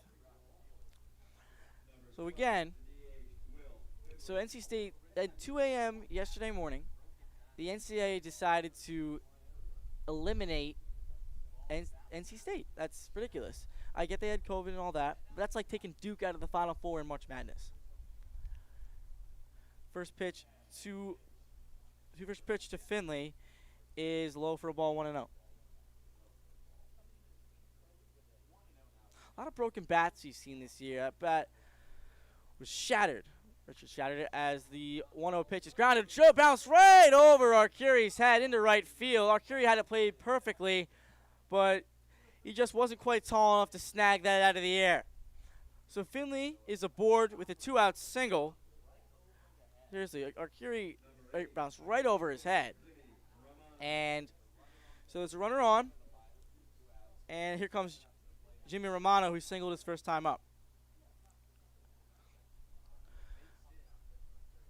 Speaker 1: So again, NC State, at 2 a.m. yesterday morning, the NCAA decided to eliminate NC State. That's ridiculous. I get they had COVID and all that, but that's like taking Duke out of the Final Four in March Madness. First pitch to Finley is low for a ball, 1-0. A lot of broken bats you've seen this year. That bat was shattered. Richards shattered it as the 1-0 pitch is grounded. Show bounced right over Arcuri's head into right field. Arcuri had it played perfectly, but he just wasn't quite tall enough to snag that out of the air. So Finley is aboard with a 2-out single. Seriously, Arcuri bounced right over his head. And so there's a runner on. And here comes Jimmy Romano, who singled his first time up.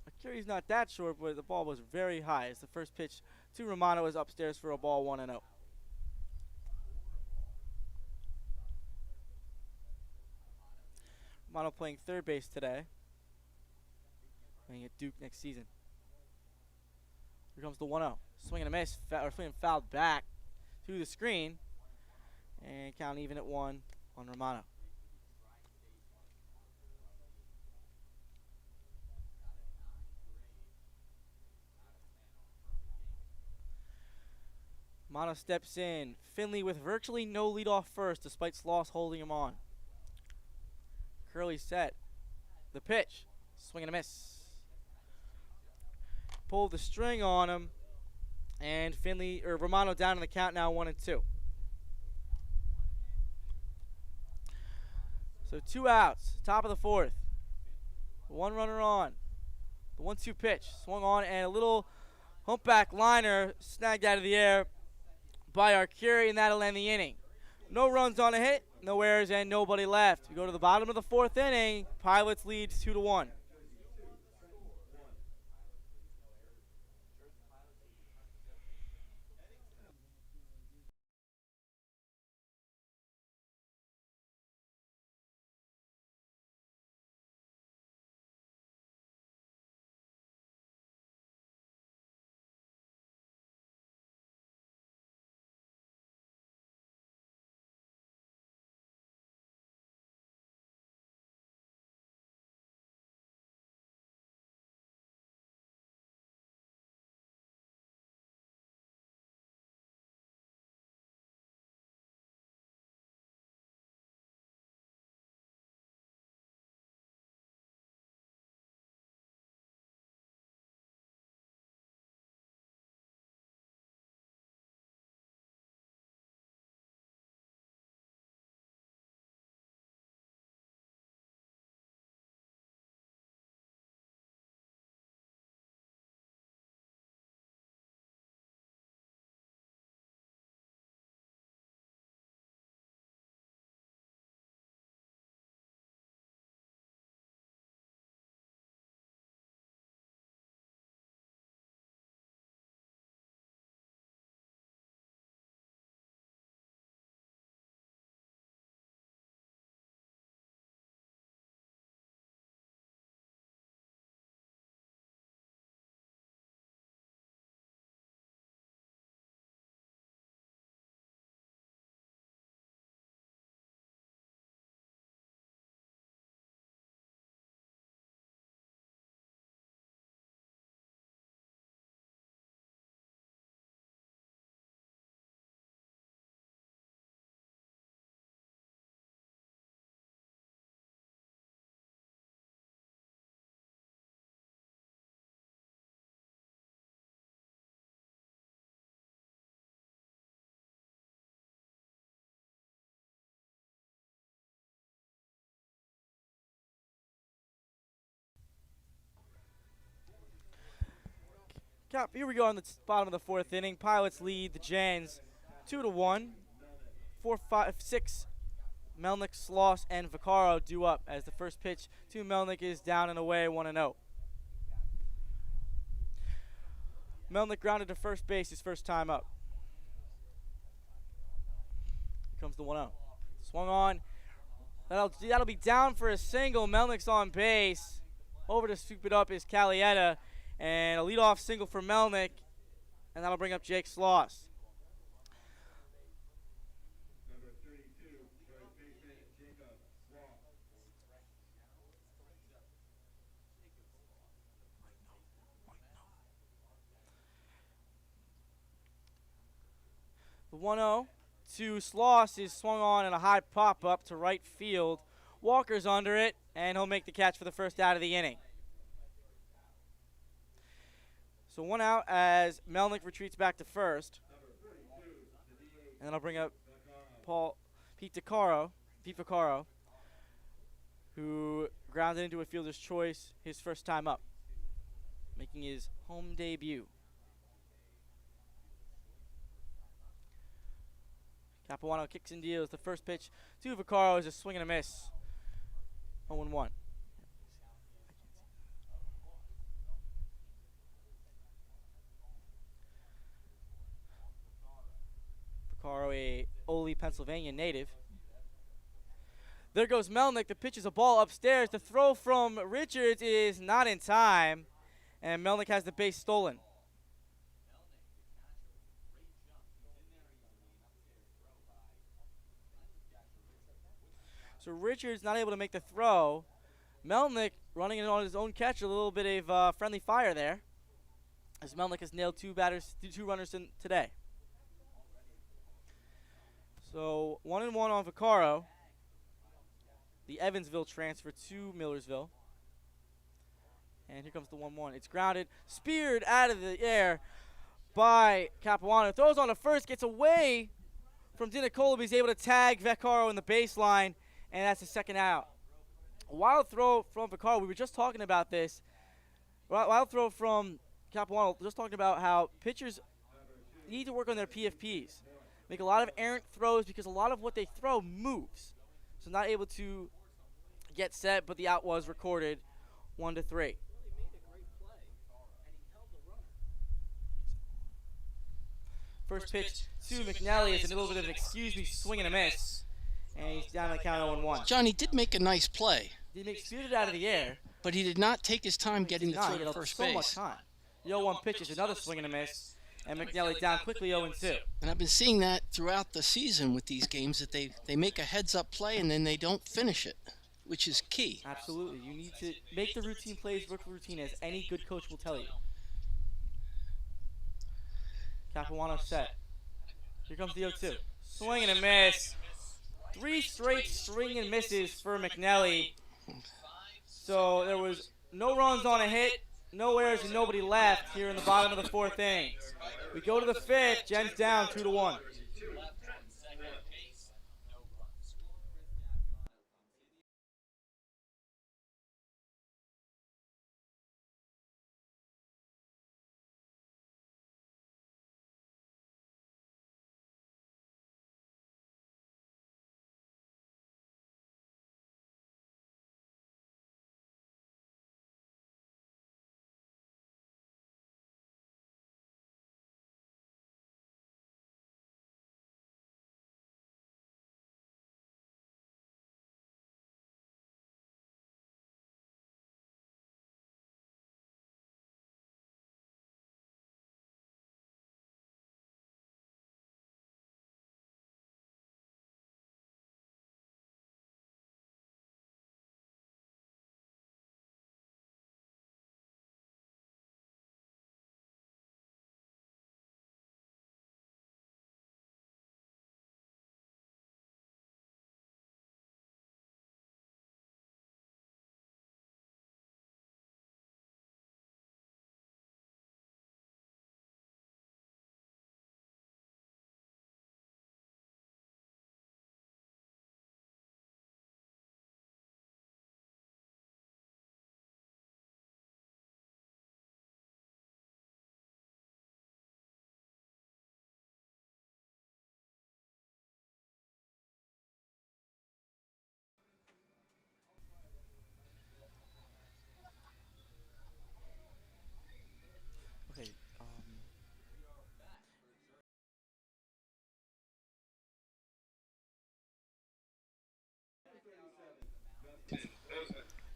Speaker 1: Arcuri's not that short, but the ball was very high as the first pitch to Romano is upstairs for a ball, 1-0. Romano playing third base today. Playing at Duke next season. Here comes the 1-0. Swing and a miss. Swing fouled back to the screen. And count even at 1 on Romano. Romano steps in. Finley with virtually no lead off first despite Sloss holding him on. Curley set. The pitch. Swing and a miss. Pulled the string on him. And Romano down in the count now, 1-2. So 2 outs, top of the fourth. 1 runner on. The 1-2 pitch. Swung on and a little humpback liner snagged out of the air by Arcuri, and that'll end the inning. No runs on a hit, no errors, and nobody left. We go to the bottom of the fourth inning. Pilots leads 2-1. Here we go on the bottom of the fourth inning. Pilots lead the Jans 2-1. 4, 5, 6. Melnick, Sloss, and Vaccaro due up as the first pitch to Melnick is down and away, 1-0. Melnick grounded to first base his first time up. Here comes the 1-0. Swung on. That'll be down for a single. Melnick's on base. Over to scoop it up is Calietta. And a leadoff single for Melnick. And that'll bring up Jake Sloss. The 1-0 to Sloss is swung on and a high pop up to right field. Walker's under it, and he'll make the catch for the first out of the inning. So 1 out as Melnick retreats back to first. And then I'll bring up Pete Vaccaro, who grounded into a fielder's choice his first time up, making his home debut. Capuano kicks and deals. The first pitch to Vaccaro is a swing and a miss. 0-1. Vaccaro, a Ole, Pennsylvania native. There goes Melnick. The pitch is a ball upstairs. The throw from Richards is not in time, and Melnick has the base stolen. So Richards not able to make the throw. Melnick running it on his own catch, a little bit of friendly fire there, as Melnick has nailed two runners today. So 1-1 on Vaccaro. The Evansville transfer to Millersville. And here comes the 1-1. It's grounded, speared out of the air by Capuano. Throws on to first, gets away from Dinicola, but he's able to tag Vaccaro in the baseline. And that's the second out. A wild throw from Vaccaro. We were just talking about this. Wild throw from Capuano. Just talking about how pitchers need to work on their PFPs. Make a lot of errant throws because a lot of what they throw moves. So not able to get set, but the out was recorded. 1-3. First pitch to McNally is a little bit of an excuse me swing and a miss. And he's down the count 0-1.
Speaker 2: Johnny did make a nice play.
Speaker 1: He spewed it out of the air.
Speaker 2: But he did not take his time getting the throw to first base.
Speaker 1: So much time. The 0-1 pitch is another swing and a miss. And McNally down quickly 0-2.
Speaker 2: And I've been seeing that throughout the season with these games, that they make a heads-up play and then they don't finish it, which is key.
Speaker 1: Absolutely. You need to make the routine plays work for routine, as any good coach will tell you. Capuano set. Here comes the 0-2. Swing and a miss. 3 straight swing and misses for McNally. So there was no runs on a hit, no errors, and nobody left here in the bottom of the fourth inning. We go to the fifth. Jen's down 2-1.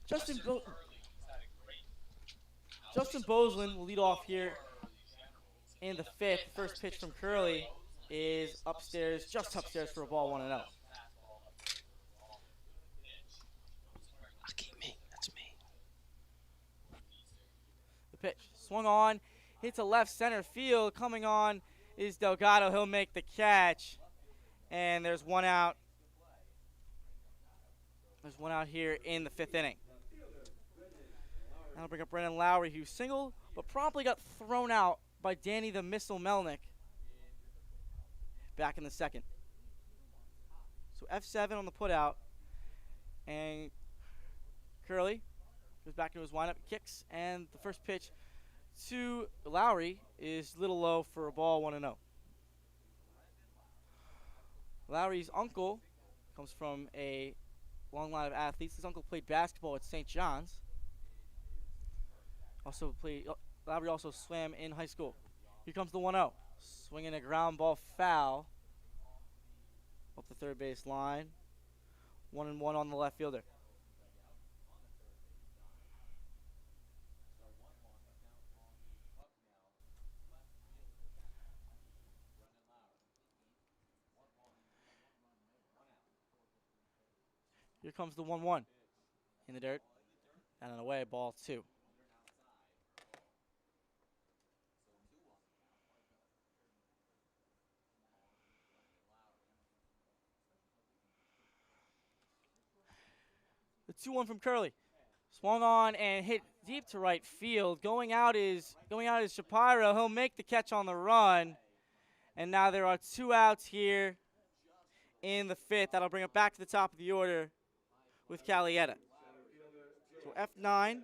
Speaker 1: Justin Bo- Justin Boslin will lead off here in the fifth. First pitch from Curley is upstairs, just upstairs for a ball 1-0.
Speaker 2: Lucky me. That's me.
Speaker 1: The pitch swung on, hits a left center field. Coming on is Delgado. He'll make the catch, and there's one out. There's one out here in the fifth inning. That'll bring up Brendan Lowry, who singled, but promptly got thrown out by Danny the Missile Melnick back in the second. So F7 on the putout, and Curley goes back into his windup, kicks, and the first pitch to Lowry is a little low for a ball 1-0. Lowry's uncle comes from a long line of athletes. His uncle played basketball at St. John's. Lowry also swam in high school. Here comes the 1-0. Swinging a ground ball foul up the third base line. 1-1 on the left fielder. Here comes the 1-1 in the dirt. And on the way, ball 2. The 2-1 from Curley. Swung on and hit deep to right field. Going out is Shapiro. He'll make the catch on the run. And now there are 2 outs here in the fifth. That'll bring it back to the top of the order with Calietta. So F9.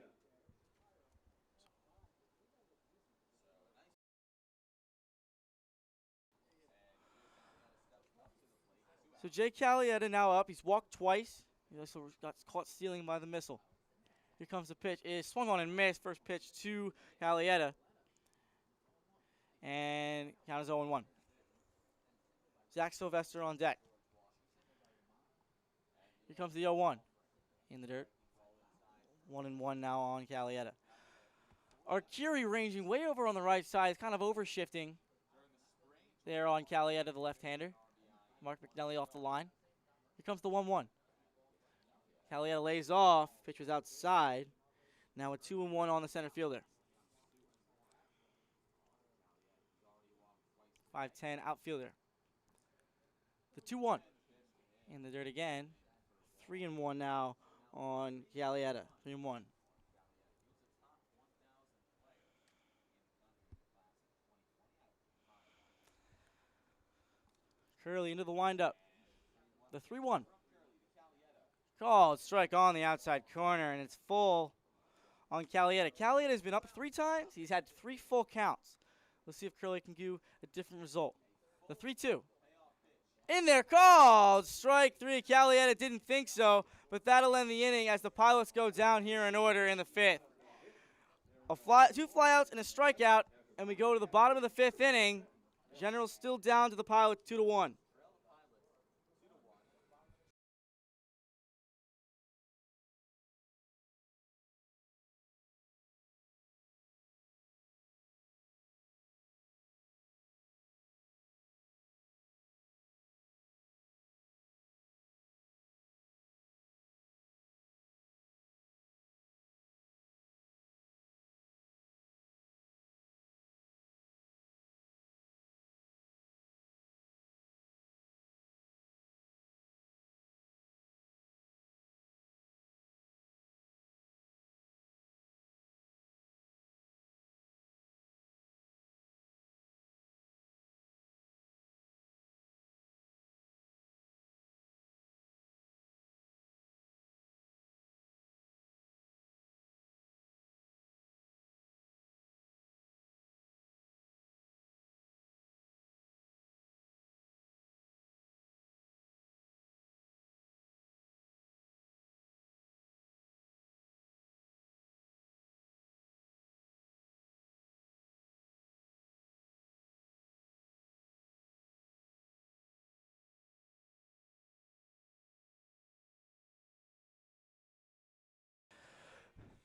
Speaker 1: So Jay Calietta now up. He's walked twice. He also got caught stealing by the Missile. Here comes the pitch. It is swung on and missed. First pitch to Calietta. And count is 0-1. Zach Sylvester on deck. Here comes the 0-1 in the dirt. 1-1 now on Calietta. Arcuri ranging way over on the right side, kind of overshifting there on Calietta, the left-hander. Mark McNelly off the line. Here comes the 1-1. Calietta lays off. Pitch was outside. Now a 2-1 on the center fielder. 5'10" outfielder. The 2-1 in the dirt again. 3-1 now on Calietta. 3-1. Curley into the windup. The 3-1. Called strike on the outside corner, and it's full on Calietta. Calietta has been up 3 times. He's had 3 full counts. Let's see if Curley can do a different result. The 3-2. In there, called strike 3. Calietta didn't think so, but that'll end the inning as the Pilots go down here in order in the fifth. 2 flyouts and a strikeout, and we go to the bottom of the fifth inning. General's still down to the Pilots 2-1.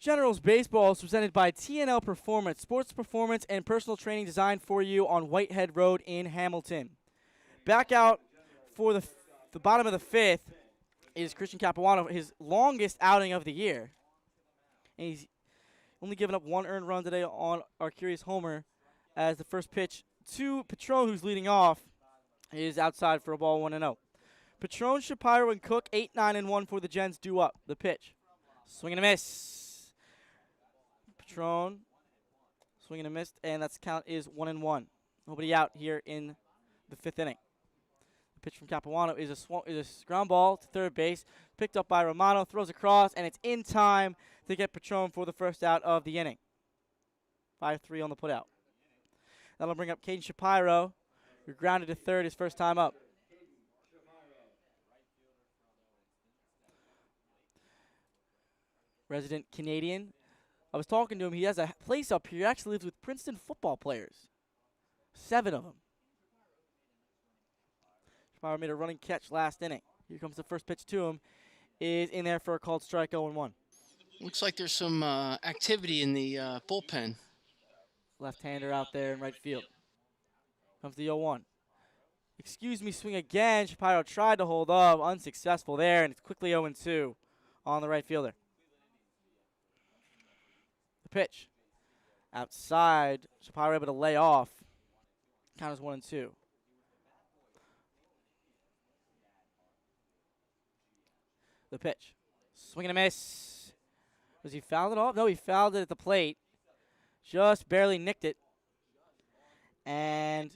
Speaker 1: Generals Baseball is presented by TNL Performance, sports performance and personal training designed for you on Whitehead Road in Hamilton. Back out for the bottom of the fifth is Christian Capuano, his longest outing of the year. And he's only given up one earned run today on Arcuri's homer, as the first pitch to Patron, who's leading off, is outside for a ball 1-0. Patron, Shapiro, and Cook, 8, 9, and 1 for the Gens due up. The pitch. Swing and a miss. Patron, swing and a miss, and that's count is 1-1. Nobody out here in the fifth inning. The pitch from Capuano is a ground ball to third base, picked up by Romano, throws across, and it's in time to get Patron for the first out of the inning. 5-3 on the putout. That'll bring up Caden Shapiro, who grounded to third his first time up. Resident Canadian. I was talking to him. He has a place up here. He actually lives with Princeton football players. 7 of them. Shapiro made a running catch last inning. Here comes the first pitch to him. Is in there for a called strike, 0-1.
Speaker 2: Looks like there's some activity in the bullpen.
Speaker 1: Left-hander out there in right field. Comes the 0-1. Excuse me, swing again. Shapiro tried to hold up. Unsuccessful there, and it's quickly 0-2 on the right fielder. The pitch. Outside. Shapiro able to lay off. Count is 1-2. The pitch. Swing and a miss. Was he fouled it off? No, he fouled it at the plate. Just barely nicked it. And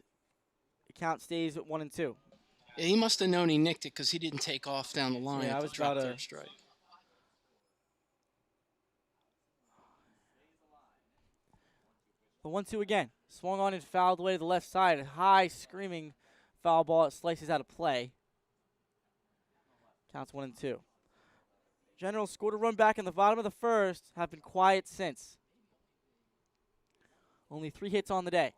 Speaker 1: the count stays at 1-2.
Speaker 2: Yeah, he must have known he nicked it because he didn't take off down the line.
Speaker 1: Yeah, I was about to
Speaker 2: strike.
Speaker 1: The 1-2 again. Swung on and fouled away to the left side. A high screaming foul ball. It slices out of play. Counts 1-2. Generals scored a run back in the bottom of the first. Have been quiet since. Only 3 hits on the day.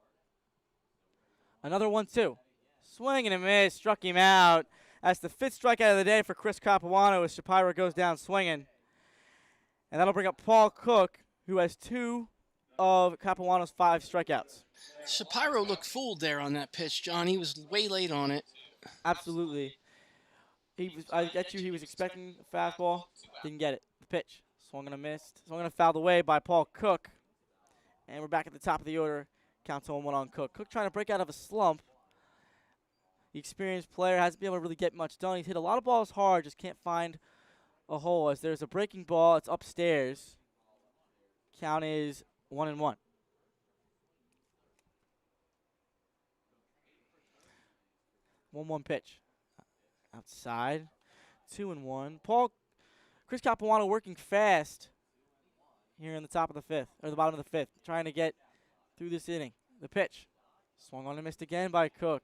Speaker 1: Another 1-2. Swing and a miss. Struck him out. That's the 5th strikeout of the day for Chris Capuano as Shapiro goes down swinging. And that'll bring up Paul Cook, who has 2 of Capuano's 5 strikeouts.
Speaker 2: Shapiro looked fooled there on that pitch, John. He was way late on it.
Speaker 1: Absolutely. I bet you he was expecting a fastball. Didn't get it. The pitch. Swung and a missed. Swung and a fouled away by Paul Cook. And we're back at the top of the order. Counts 0-1 on Cook. Cook trying to break out of a slump. The experienced player hasn't been able to really get much done. He's hit a lot of balls hard, just can't find a hole. As there's a breaking ball, it's upstairs. Count is 1-1. One pitch. Outside. 2-1. Chris Capuano working fast here in the top of the fifth, or the bottom of the fifth, trying to get through this inning. The pitch. Swung on and missed again by Cook.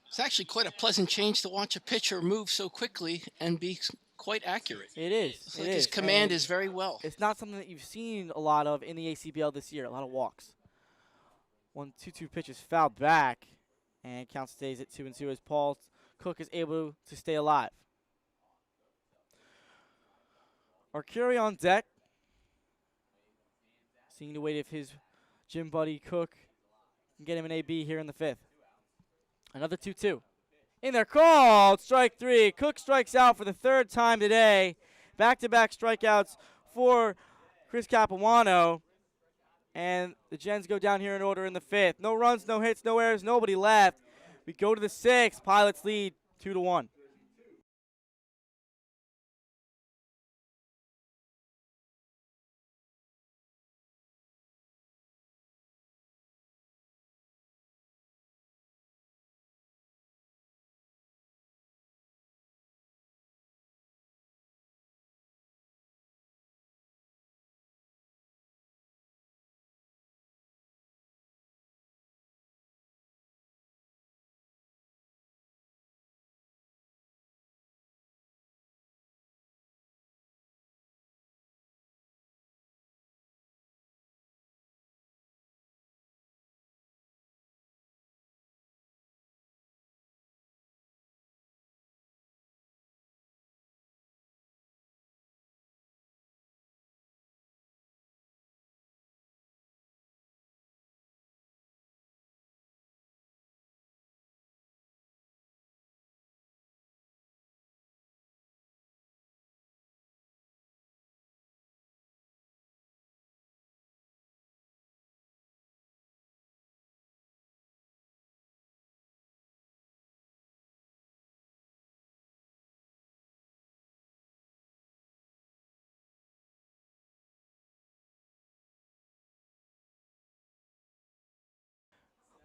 Speaker 2: It's actually quite a pleasant change to watch a pitcher move so quickly and be quite accurate.
Speaker 1: It is.
Speaker 2: It's like his command is very well.
Speaker 1: It's not something that you've seen a lot of in the ACBL this year. A lot of walks. 1-2 pitches fouled back, and count stays at 2-2 as Paul Cook is able to stay alive. Arcuri on deck. Seeing the weight of his gym buddy Cook can get him an AB here in the fifth. Another 2-2. In there, called. Strike 3. Cook strikes out for the 3rd time today. Back-to-back strikeouts for Chris Capuano. And the Gens go down here in order in the 5th. No runs, no hits, no errors, nobody left. We go to the 6th. Pilots lead 2-1.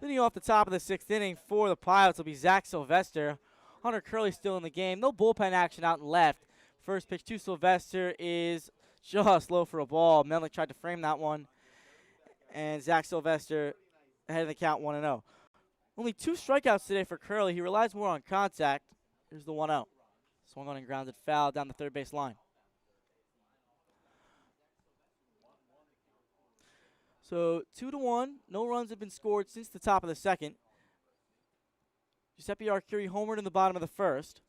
Speaker 1: Leading off the top of the 6th inning for the Pilots will be Zach Sylvester. Hunter Curley still in the game. No bullpen action out and left. First pitch to Sylvester is just low for a ball. Melnick tried to frame that one. And Zach Sylvester ahead of the count 1-0. Only 2 strikeouts today for Curley. He relies more on contact. Here's the 1-0. Swung on and grounded foul down the third base line. So 2-1. No runs have been scored since the top of the 2nd. Giuseppe Arcuri homered in the bottom of the 1st.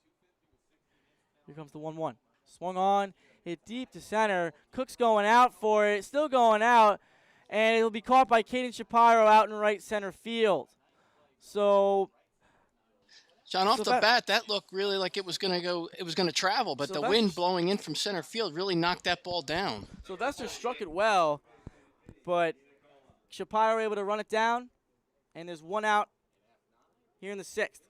Speaker 1: Here comes the 1-1. Swung on, hit deep to center. Cook's going out for it, still going out, and it'll be caught by Caden Shapiro out in right center field. So,
Speaker 2: John, off the bat, that looked really like it was going to travel, but the wind blowing in from center field really knocked that ball down.
Speaker 1: Sylvester struck it well, but Shapiro able to run it down, and there's 1 out here in the 6th.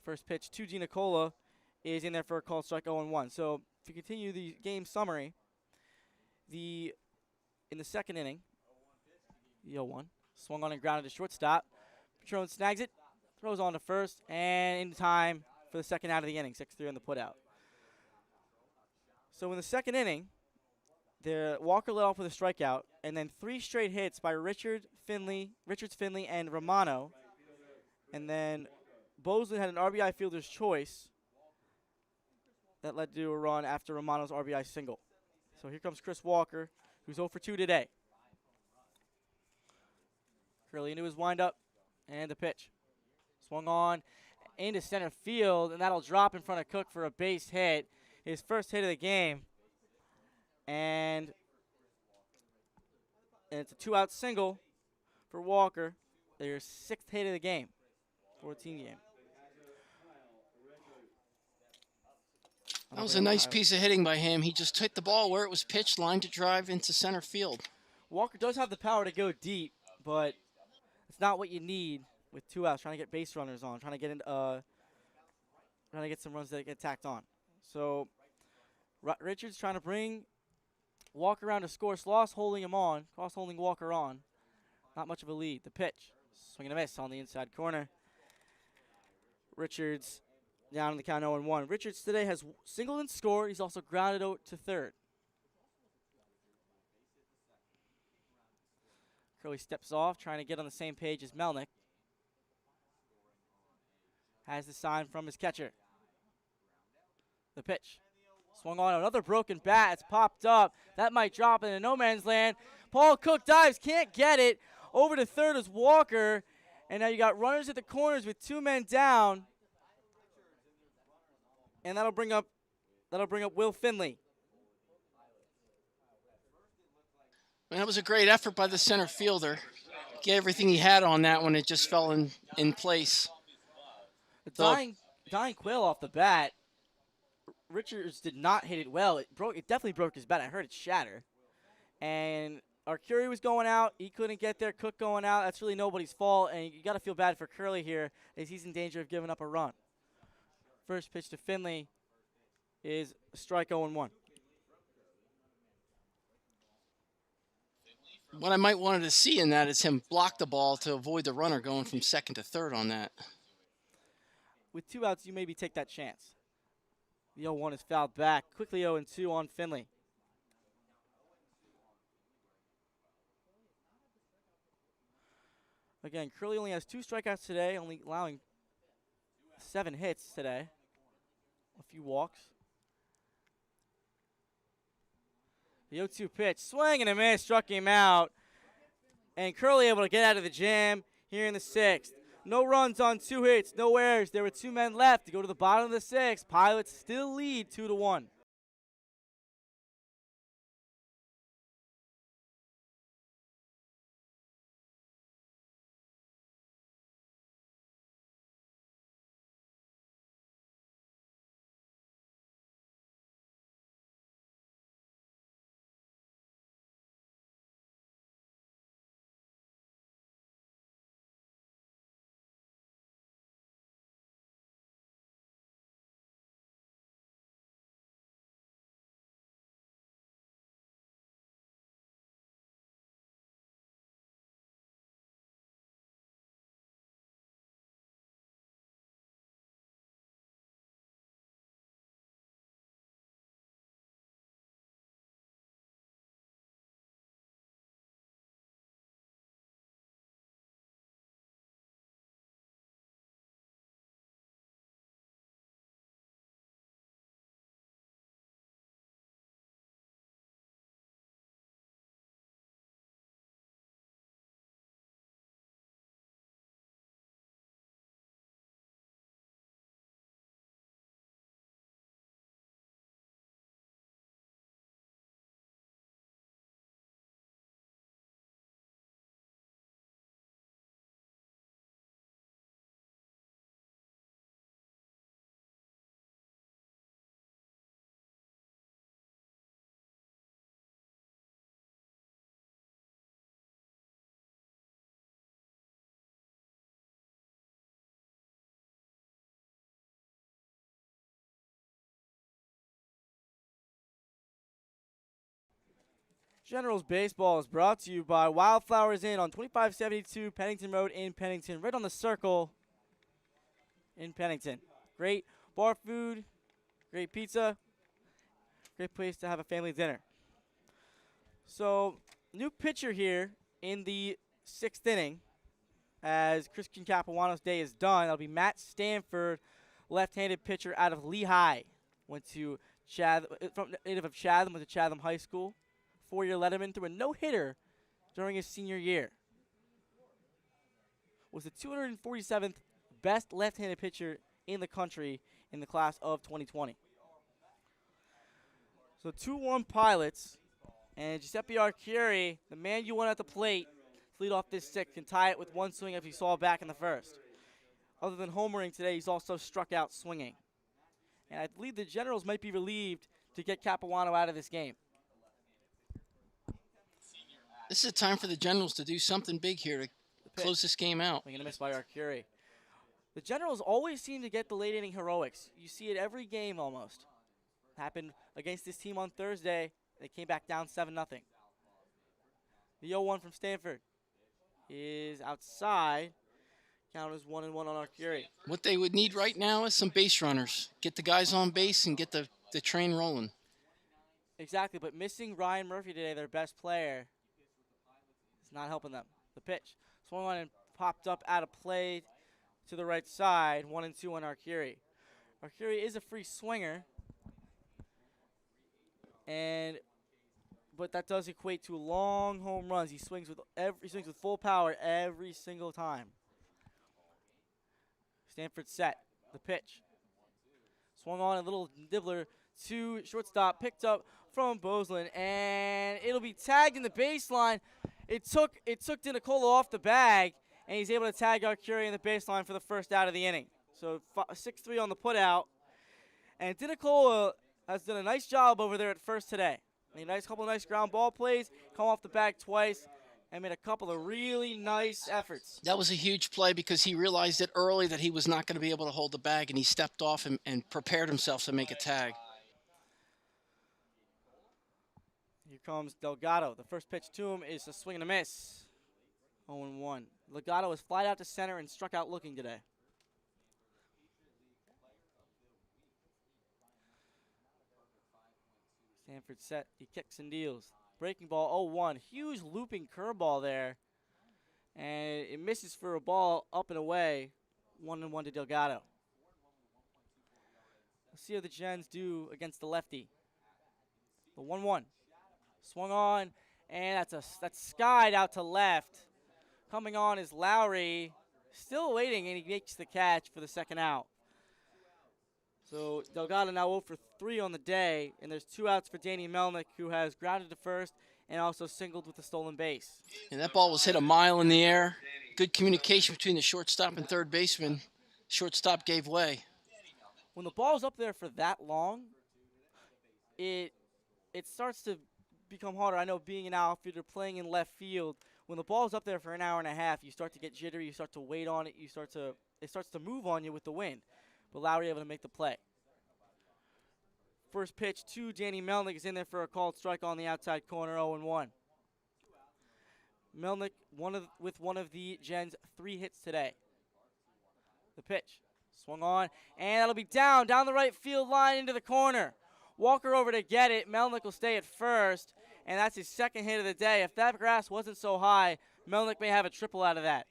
Speaker 1: First pitch to DiNicola is in there for a called strike 0-1. So if you continue the game summary, in the 2nd inning, the 0-1, swung on and grounded to shortstop. Patron snags it, throws on to first, and in time for the 2nd out of the inning, 6-3 on the putout. So in the 2nd inning, Walker led off with a strikeout, and then 3 straight hits by Richards, Finley, and Romano. And then Bosley had an RBI fielder's choice that led to a run after Romano's RBI single. So here comes Chris Walker, who's 0 for 2 today. Curley into his windup, and the pitch. Swung on into center field, and that'll drop in front of Cook for a base hit. His first hit of the game. And it's a 2-out single for Walker. Their 6th hit of the game, 14 game.
Speaker 2: That was a nice piece of hitting by him. He just hit the ball where it was pitched, lined to drive into center field.
Speaker 1: Walker does have the power to go deep, but it's not what you need with 2 outs, trying to get base runners on, trying to get some runs that get tacked on. So Richards trying to bring Walker around to score. Sloss holding him on, cross-holding Walker on. Not much of a lead. The pitch, swing and a miss on the inside corner. Richards down in the count 0-1. Richards today has singled and scored. He's also grounded out to third. Curley steps off, trying to get on the same page as Melnick. Has the sign from his catcher. The pitch. Swung on, another broken bat. It's popped up. That might drop into no man's land. Paul Cook dives, can't get it. Over to third is Walker. And now you got runners at the corners with 2 men down. And that'll bring up Will Finley.
Speaker 2: That was a great effort by the center fielder. Get everything he had on that one. It just fell in place.
Speaker 1: Dying Quill off the bat. Richards did not hit it well. It definitely broke his bat. I heard it shatter. And Arcuri was going out. He couldn't get there. Cook going out. That's really nobody's fault. And you got to feel bad for Curley here, as he's in danger of giving up a run. First pitch to Finley is a strike 0-1.
Speaker 2: What I might wanted to see in that is him block the ball to avoid the runner going from second to third on that.
Speaker 1: With 2 outs, you maybe take that chance. The 0-1 is fouled back. Quickly 0-2 on Finley. Again, Curley only has 2 strikeouts today, only allowing 7 hits today. A few walks. The 0-2 pitch, swing and a miss, struck him out. And Curley able to get out of the jam here in the 6th. No runs on 2 hits, no errors. There were 2 men left to go to the bottom of the 6th. Pilots still lead 2-1. Generals Baseball is brought to you by Wildflowers Inn on 2572 Pennington Road in Pennington, right on the circle in Pennington. Great bar food, great pizza, great place to have a family dinner. So, new pitcher here in the 6th inning as Christian Capuano's day is done. That'll be Matt Stanford, left-handed pitcher out of Lehigh. Went to from native of Chatham, went to Chatham High School. 4-year letterman, threw a no-hitter during his senior year. Was the 247th best left-handed pitcher in the country in the class of 2020. So 2-1 Pilots, and Giuseppe Arcuri, the man you want at the plate, to lead off this 6th, can tie it with one swing as we saw back in the 1st. Other than homering today, he's also struck out swinging. And I believe the Generals might be relieved to get Capuano out of this game.
Speaker 2: This is a time for the Generals to do something big here to close this game out.
Speaker 1: We're going to miss by Arcuri. The Generals always seem to get the late inning heroics. You see it every game almost. Happened against this team on Thursday. They came back down 7-0. The 0-1 from Stanford is outside. Count is 1-1 on Arcuri.
Speaker 2: What they would need right now is some base runners. Get the guys on base and get the train rolling.
Speaker 1: Exactly, but missing Ryan Murphy today, their best player, is not helping them. The pitch swung on and popped up out of play to the right side. 1-2 on Arcuri. Arcuri is a free swinger, but that does equate to long home runs. He swings with full power every single time. Stanford set. The pitch. Swung on a little nibbler to shortstop. Picked up from Boslin, and it'll be tagged in the baseline. It took DiNicola off the bag, and he's able to tag Arcuri in the baseline for the first out of the inning. So 6-3 on the putout. And DiNicola has done a nice job over there at first today. Made a couple of nice ground ball plays, come off the bag twice, and made a couple of really nice efforts.
Speaker 2: That was a huge play because he realized it early that he was not going to be able to hold the bag, and he stepped off and prepared himself to make a tag.
Speaker 1: Here comes Delgado. The first pitch to him is a swing and a miss. 0-1. Delgado was flied out to center and struck out looking today. Stanford set. He kicks and deals. Breaking ball 0-1. Huge looping curveball there. And it misses for a ball up and away. 1-1 to Delgado. Let's see how the Gens do against the lefty. The 1-1. Swung on, and that's skied out to left. Coming on is Lowry. Still waiting, and he makes the catch for the second out. So Delgado now 0 for 3 on the day, and there's 2 outs for Danny Melnick, who has grounded to first and also singled with a stolen base.
Speaker 2: And that ball was hit a mile in the air. Good communication between the shortstop and third baseman. Shortstop gave way.
Speaker 1: When the ball's up there for that long, it starts to become harder. I know being an outfielder playing in left field, when the ball's up there for an hour and a half, you start to get jittery, you start to wait on it, it starts to move on you with the wind. But Lowry able to make the play. First pitch to Danny Melnick is in there for a called strike on the outside corner, 0-1. Melnick with one of the Gens' 3 hits today. The pitch swung on, and that'll be down the right field line into the corner. Walker over to get it. Melnick will stay at first, and that's his second hit of the day. If that grass wasn't so high, Melnick may have a triple out of that.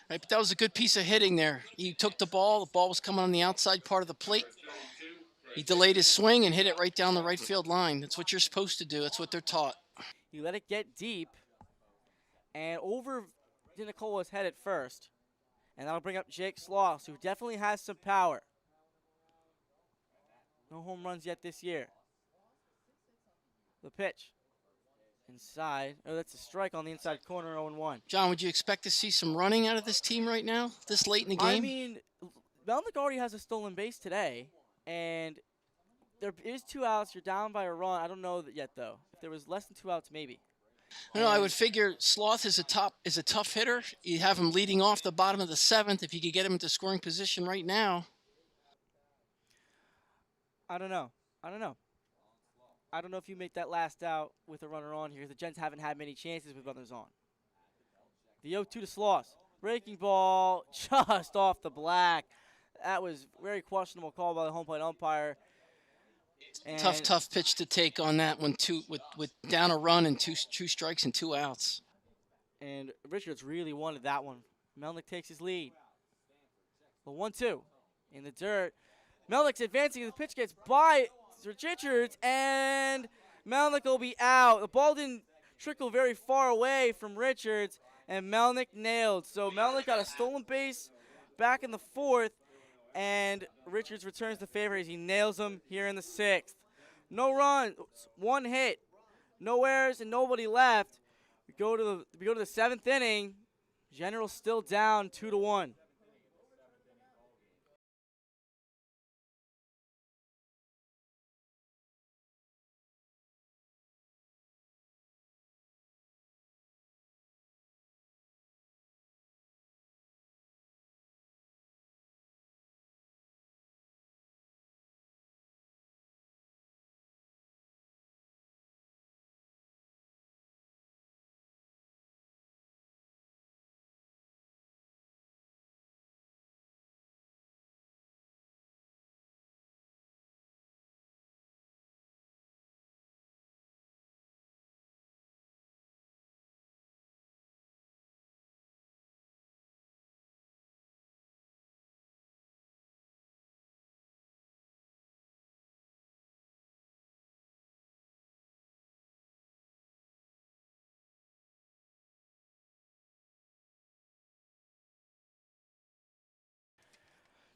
Speaker 2: Right, but that was a good piece of hitting there. He took the ball was coming on the outside part of the plate. He delayed his swing and hit it right down the right field line. That's what you're supposed to do. That's what they're taught.
Speaker 1: He let it get deep, and over DiNicola's head at first. And that'll bring up Jake Sloss, who definitely has some power. No home runs yet this year. The pitch. Inside. Oh, that's a strike on the inside corner, 0-1.
Speaker 2: John, would you expect to see some running out of this team right now, this late in the game?
Speaker 1: I mean, Melnick already has a stolen base today, and there is 2 outs. You're down by a run. I don't know that yet, though. If there was less than 2 outs, maybe.
Speaker 2: No, I would figure Sloth is a tough hitter. You have him leading off the bottom of the 7th. If you could get him into scoring position right now.
Speaker 1: I don't know. I don't know if you make that last out with a runner on here. The Gents haven't had many chances with runners on. The 0-2 to Sloss. Breaking ball just off the black. That was very questionable call by the home plate umpire. And
Speaker 2: Tough pitch to take on that one, with down a run and two strikes and 2 outs.
Speaker 1: And Richards really wanted that one. Melnick takes his lead. The 1-2 in the dirt. Melnick's advancing. The pitch gets by Richards, and Melnick will be out. The ball didn't trickle very far away from Richards, and Melnick nailed. So Melnick got a stolen base back in the 4th, and Richards returns the favor as he nails him here in the 6th. No runs, 1 hit, no errors, and nobody left. We go to the 7th inning. General's still down 2-1.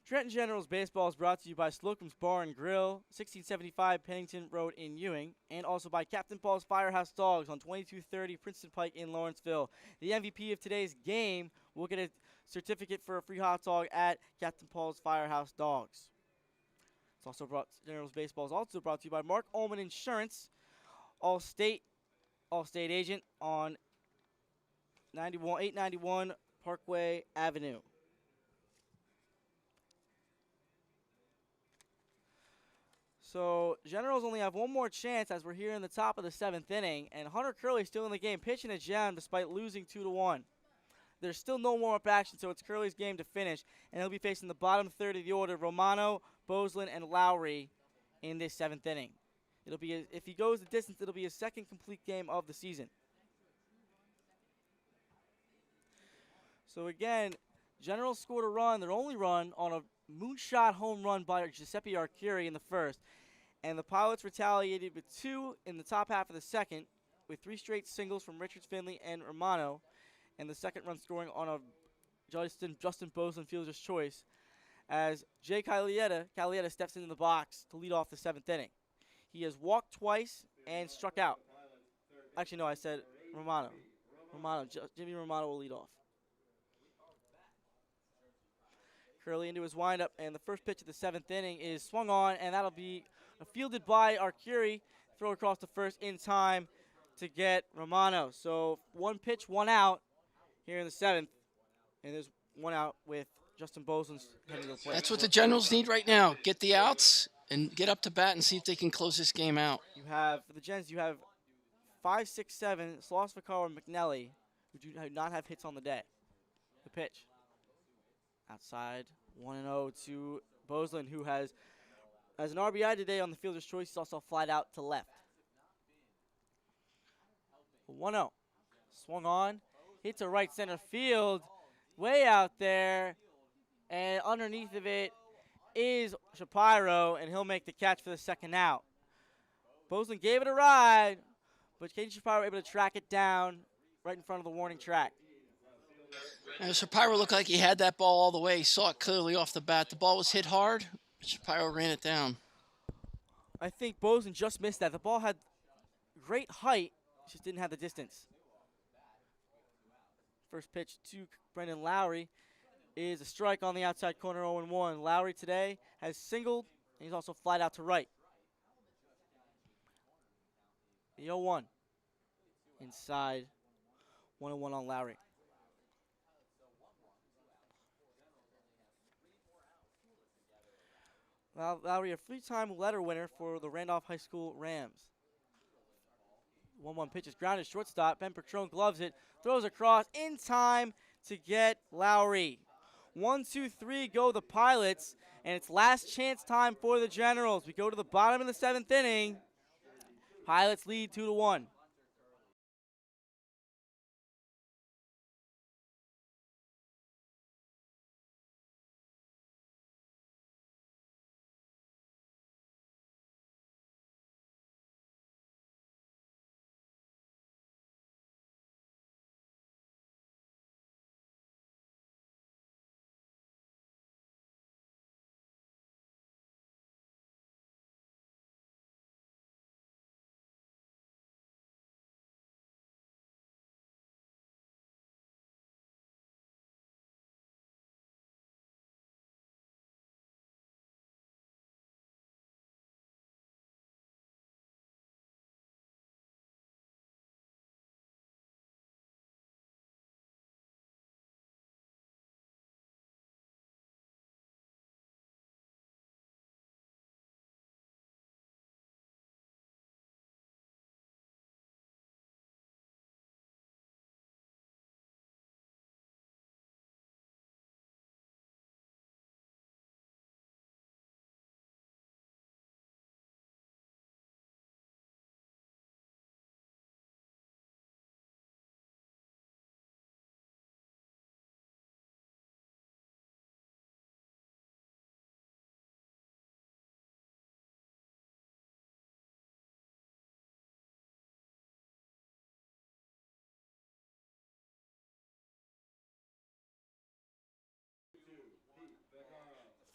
Speaker 1: Trenton General's Baseball is brought to you by Slocum's Bar and Grill, 1675 Pennington Road in Ewing, and also by Captain Paul's Firehouse Dogs on 2230 Princeton Pike in Lawrenceville. The MVP of today's game will get a certificate for a free hot dog at Captain Paul's Firehouse Dogs. General's Baseball is also brought to you by Mark Ullman Insurance, All-State agent on 891 Parkway Avenue. So Generals only have one more chance as we're here in the top of the 7th inning, and Hunter Curley still in the game, pitching a gem despite losing 2-1. There's still no warm-up action, so it's Curley's game to finish, and he'll be facing the bottom third of the order, Romano, Boslin, and Lowry in this 7th inning. If he goes the distance, it'll be his 2nd complete game of the season. So again, Generals scored a run, their only run, on a moonshot home run by Giuseppe Arcuri in the 1st. And the Pilots retaliated with 2 in the top half of the 2nd, with 3 straight singles from Richards, Finley, and Romano. And the 2nd run scoring on a Justin Boslin fielder's choice, as Jay Calietta steps into the box to lead off the 7th inning. He has walked twice and struck out. Actually, no, I said Romano. Jimmy Romano will lead off. Curley into his windup, and the first pitch of the 7th inning is swung on, and that'll be fielded by Arcuri. Throw across the first in time to get Romano. So 1 pitch, 1 out here in the 7th, and there's 1 out with Justin Boslin heading to the plate.
Speaker 2: That's what the Generals need right now. Get the outs and get up to bat and see if they can close this game out.
Speaker 1: For the Gens, you have 5, 6, 7, Sloss, Vaccaro, and McNelly, who do not have hits on the day. The pitch. Outside, 1-0 to Boslin, who has an RBI today on the fielder's choice. He's also flied out to left. 1-0. Swung on. Hit to right center field. Way out there. And underneath of it is Shapiro, and he'll make the catch for the 2nd out. Boslin gave it a ride, but Caden Shapiro able to track it down right in front of the warning track.
Speaker 2: And Shapiro looked like he had that ball all the way. He saw it clearly off the bat. The ball was hit hard, but Shapiro ran it down.
Speaker 1: I think Boslin just missed that. The ball had great height, just didn't have the distance. First pitch to Brendan Lowry is a strike on the outside corner, 0-1. Lowry today has singled, and he's also flied out to right. The 0-1 inside, 1-1 on Lowry. Lowry, a 3-time letter winner for the Randolph High School Rams. 1-1 pitch is grounded, shortstop. Ben Patron gloves it, throws across in time to get Lowry. 1-2-3 go the Pilots, and it's last chance time for the Generals. We go to the bottom of the 7th inning. Pilots lead 2-1.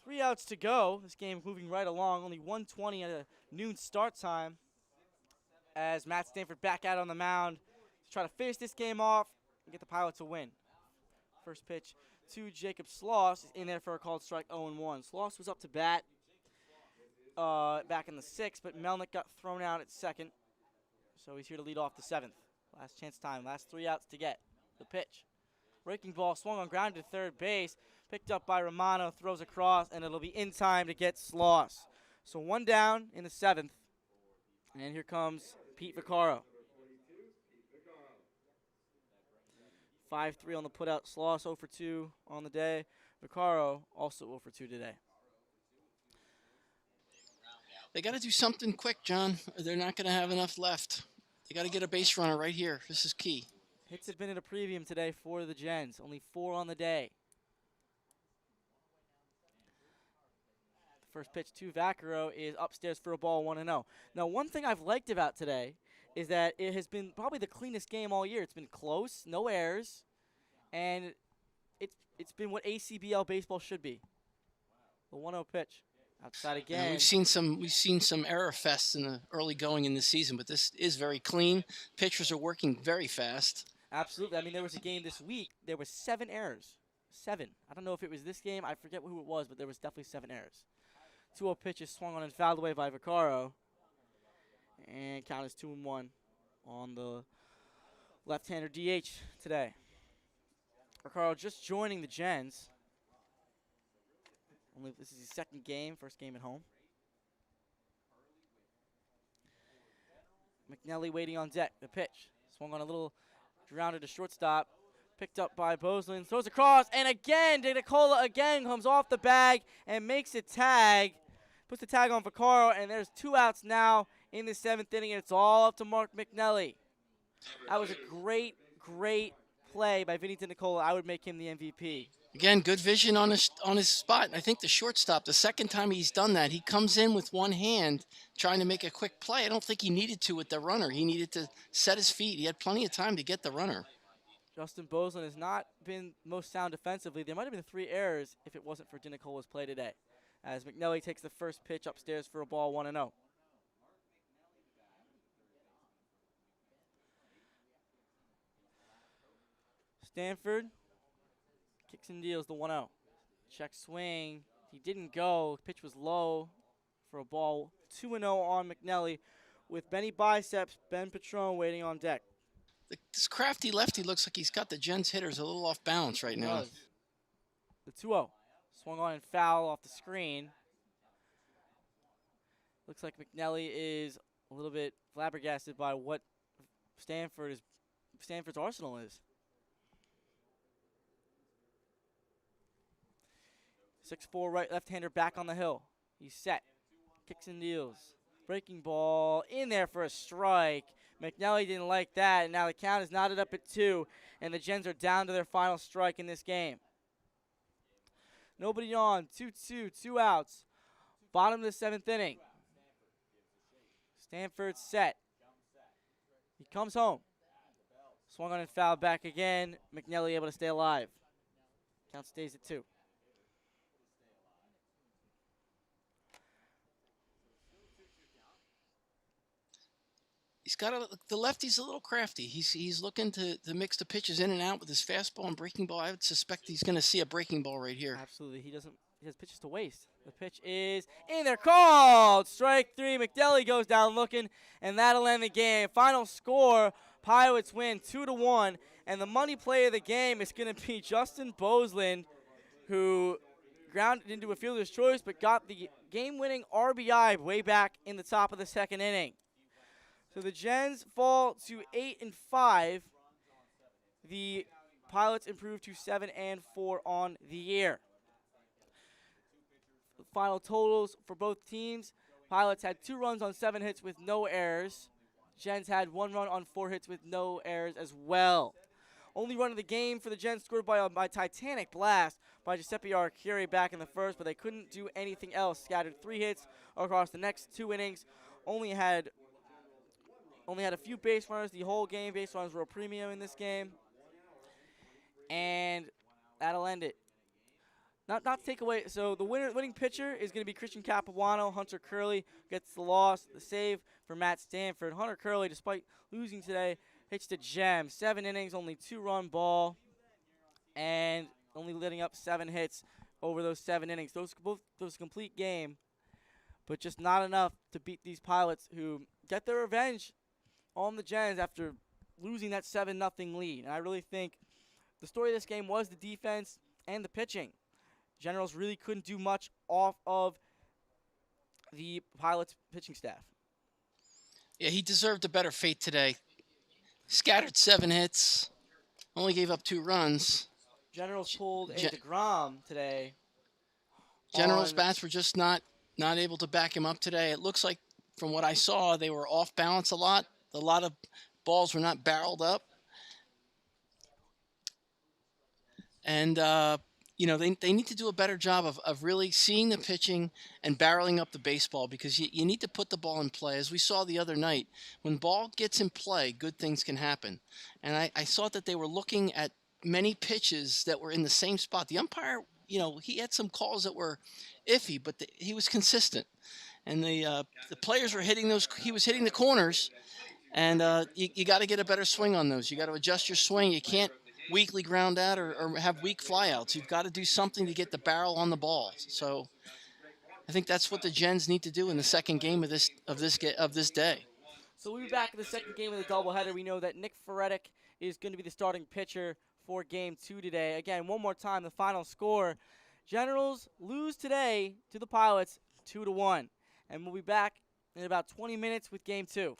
Speaker 1: Three outs to go. This game moving right along. Only 1:20 at a noon start time. As Matt Stanford back out on the mound to try to finish this game off and get the Pilots a win. First pitch to Jacob Sloss is in there for a called strike 0-1. Sloss was up to bat back in the 6th, but Melnick got thrown out at second. So he's here to lead off the 7th. Last chance time. Last 3 outs to get. The pitch. Breaking ball swung on ground to third base. Picked up by Romano. Throws across, and it'll be in time to get Sloss. So 1 down in the 7th. And here comes Pete Vaccaro. 5-3 on the putout. Sloss 0 for 2 on the day. Vaccaro also 0 for 2 today.
Speaker 2: They got to do something quick, John, or they're not going to have enough left. They got to get a base runner right here. This is key.
Speaker 1: Hits have been at a premium today for the Gens. Only 4 on the day. The first pitch to Vaccaro is upstairs for a ball 1-0. Now, one thing I've liked about today is that it has been probably the cleanest game all year. It's been close, no errors, and it's been what ACBL baseball should be. The 1-0 pitch. Outside again.
Speaker 2: Yeah, we've seen some error fests in the early going in the season, but this is very clean. Pitchers are working very fast.
Speaker 1: Absolutely. I mean, there was a game this week. There was 7 errors. 7. I don't know if it was this game. I forget who it was, but there was definitely 7 errors. 2-0 pitch is swung on and fouled away by Vaccaro. And count is 2-1 on the left-hander DH today. Vaccaro just joining the Gens. This is his 2nd game, 1st game at home. McNelly waiting on deck. The pitch. Swung on a little grounded to shortstop. Picked up by Boslin. Throws across. And again, DeNicola again comes off the bag and makes a tag. Puts the tag on Vaccaro. And there's 2 outs now in the 7th inning. And it's all up to Mark McNelly. That was a great, great play by Vinny DeNicola. I would make him the MVP.
Speaker 2: Again, good vision on his spot. I think the shortstop, the second time he's done that, he comes in with one hand trying to make a quick play. I don't think he needed to with the runner. He needed to set his feet. He had plenty of time to get the runner.
Speaker 1: Justin Boslin has not been most sound defensively. There might have been 3 errors if it wasn't for DeNicola's play today. As McNelly takes the first pitch upstairs for a ball 1-0. Stanford kicks and deals the 1-0. Check swing. He didn't go. Pitch was low for a ball 2-0 on McNelly with Benny Biceps, Ben Patron waiting on deck.
Speaker 2: This crafty lefty looks like he's got the Gens hitters a little off balance right now.
Speaker 1: The 2-0. Swung on and foul off the screen. Looks like McNelly is a little bit flabbergasted by what Stanford's arsenal is. 6'4" left-hander back on the hill. He's set. Kicks and deals. Breaking ball in there for a strike. McNally didn't like that, and now the count is knotted up at 2, and the Gens are down to their final strike in this game. Nobody on. 2-2, 2 outs. Bottom of the 7th inning. Stanford set. He comes home. Swung on and fouled back again. McNally able to stay alive. Count stays at 2.
Speaker 2: He's got the lefty's a little crafty. He's looking to mix the pitches in and out with his fastball and breaking ball. I would suspect he's going to see a breaking ball right here.
Speaker 1: Absolutely. He has pitches to waste. The pitch is in there. Called. Strike 3. McNally goes down looking, and that'll end the game. Final score, Pirates win 2-1, and the money play of the game is going to be Justin Boseland, who grounded into a fielder's choice but got the game-winning RBI way back in the top of the 2nd inning. So the Gens fall to 8-5. The Pilots improve to 7-4 on the year. The final totals for both teams: Pilots had 2 runs on 7 hits with no errors. Gens had 1 run on 4 hits with no errors as well. Only run of the game for the Gens scored by Titanic blast by Giuseppe Arcuri back in the 1st, but they couldn't do anything else. Scattered 3 hits across the next 2 innings. Only had a few base runners the whole game. Base runners were a premium in this game. And that'll end it. Not to take away, so the winning pitcher is going to be Christian Capuano. Hunter Curley gets the loss, the save for Matt Stanford. Hunter Curley, despite losing today, pitched a gem. 7 innings, only 2-run ball, and only letting up 7 hits over those 7 innings. Those complete game, but just not enough to beat these Pilots, who get their revenge on the Gens after losing that 7-0 lead. And I really think the story of this game was the defense and the pitching. Generals really couldn't do much off of the Pilots pitching staff.
Speaker 2: Yeah, he deserved a better fate today. Scattered 7 hits, only gave up 2 runs.
Speaker 1: Generals pulled a DeGrom today.
Speaker 2: Generals' bats were just not able to back him up today. It looks like, from what I saw, they were off balance a lot. A lot of balls were not barreled up. And, they need to do a better job of really seeing the pitching and barreling up the baseball, because you need to put the ball in play. As we saw the other night, when ball gets in play, good things can happen. And I saw that they were looking at many pitches that were in the same spot. The umpire, he had some calls that were iffy, but he was consistent. And the players were hitting those. He was hitting the corners, and you got to get a better swing on those. You got to adjust your swing. You can't weakly ground out or have weak flyouts. You've got to do something to get the barrel on the ball. So I think that's what the Gens need to do in the second game of this day.
Speaker 1: So we'll be back in the second game of the doubleheader. We know that Nick Ferretic is going to be the starting pitcher for Game 2 today. Again, one more time, the final score: Generals lose today to the Pilots 2-1. And we'll be back in about 20 minutes with Game 2.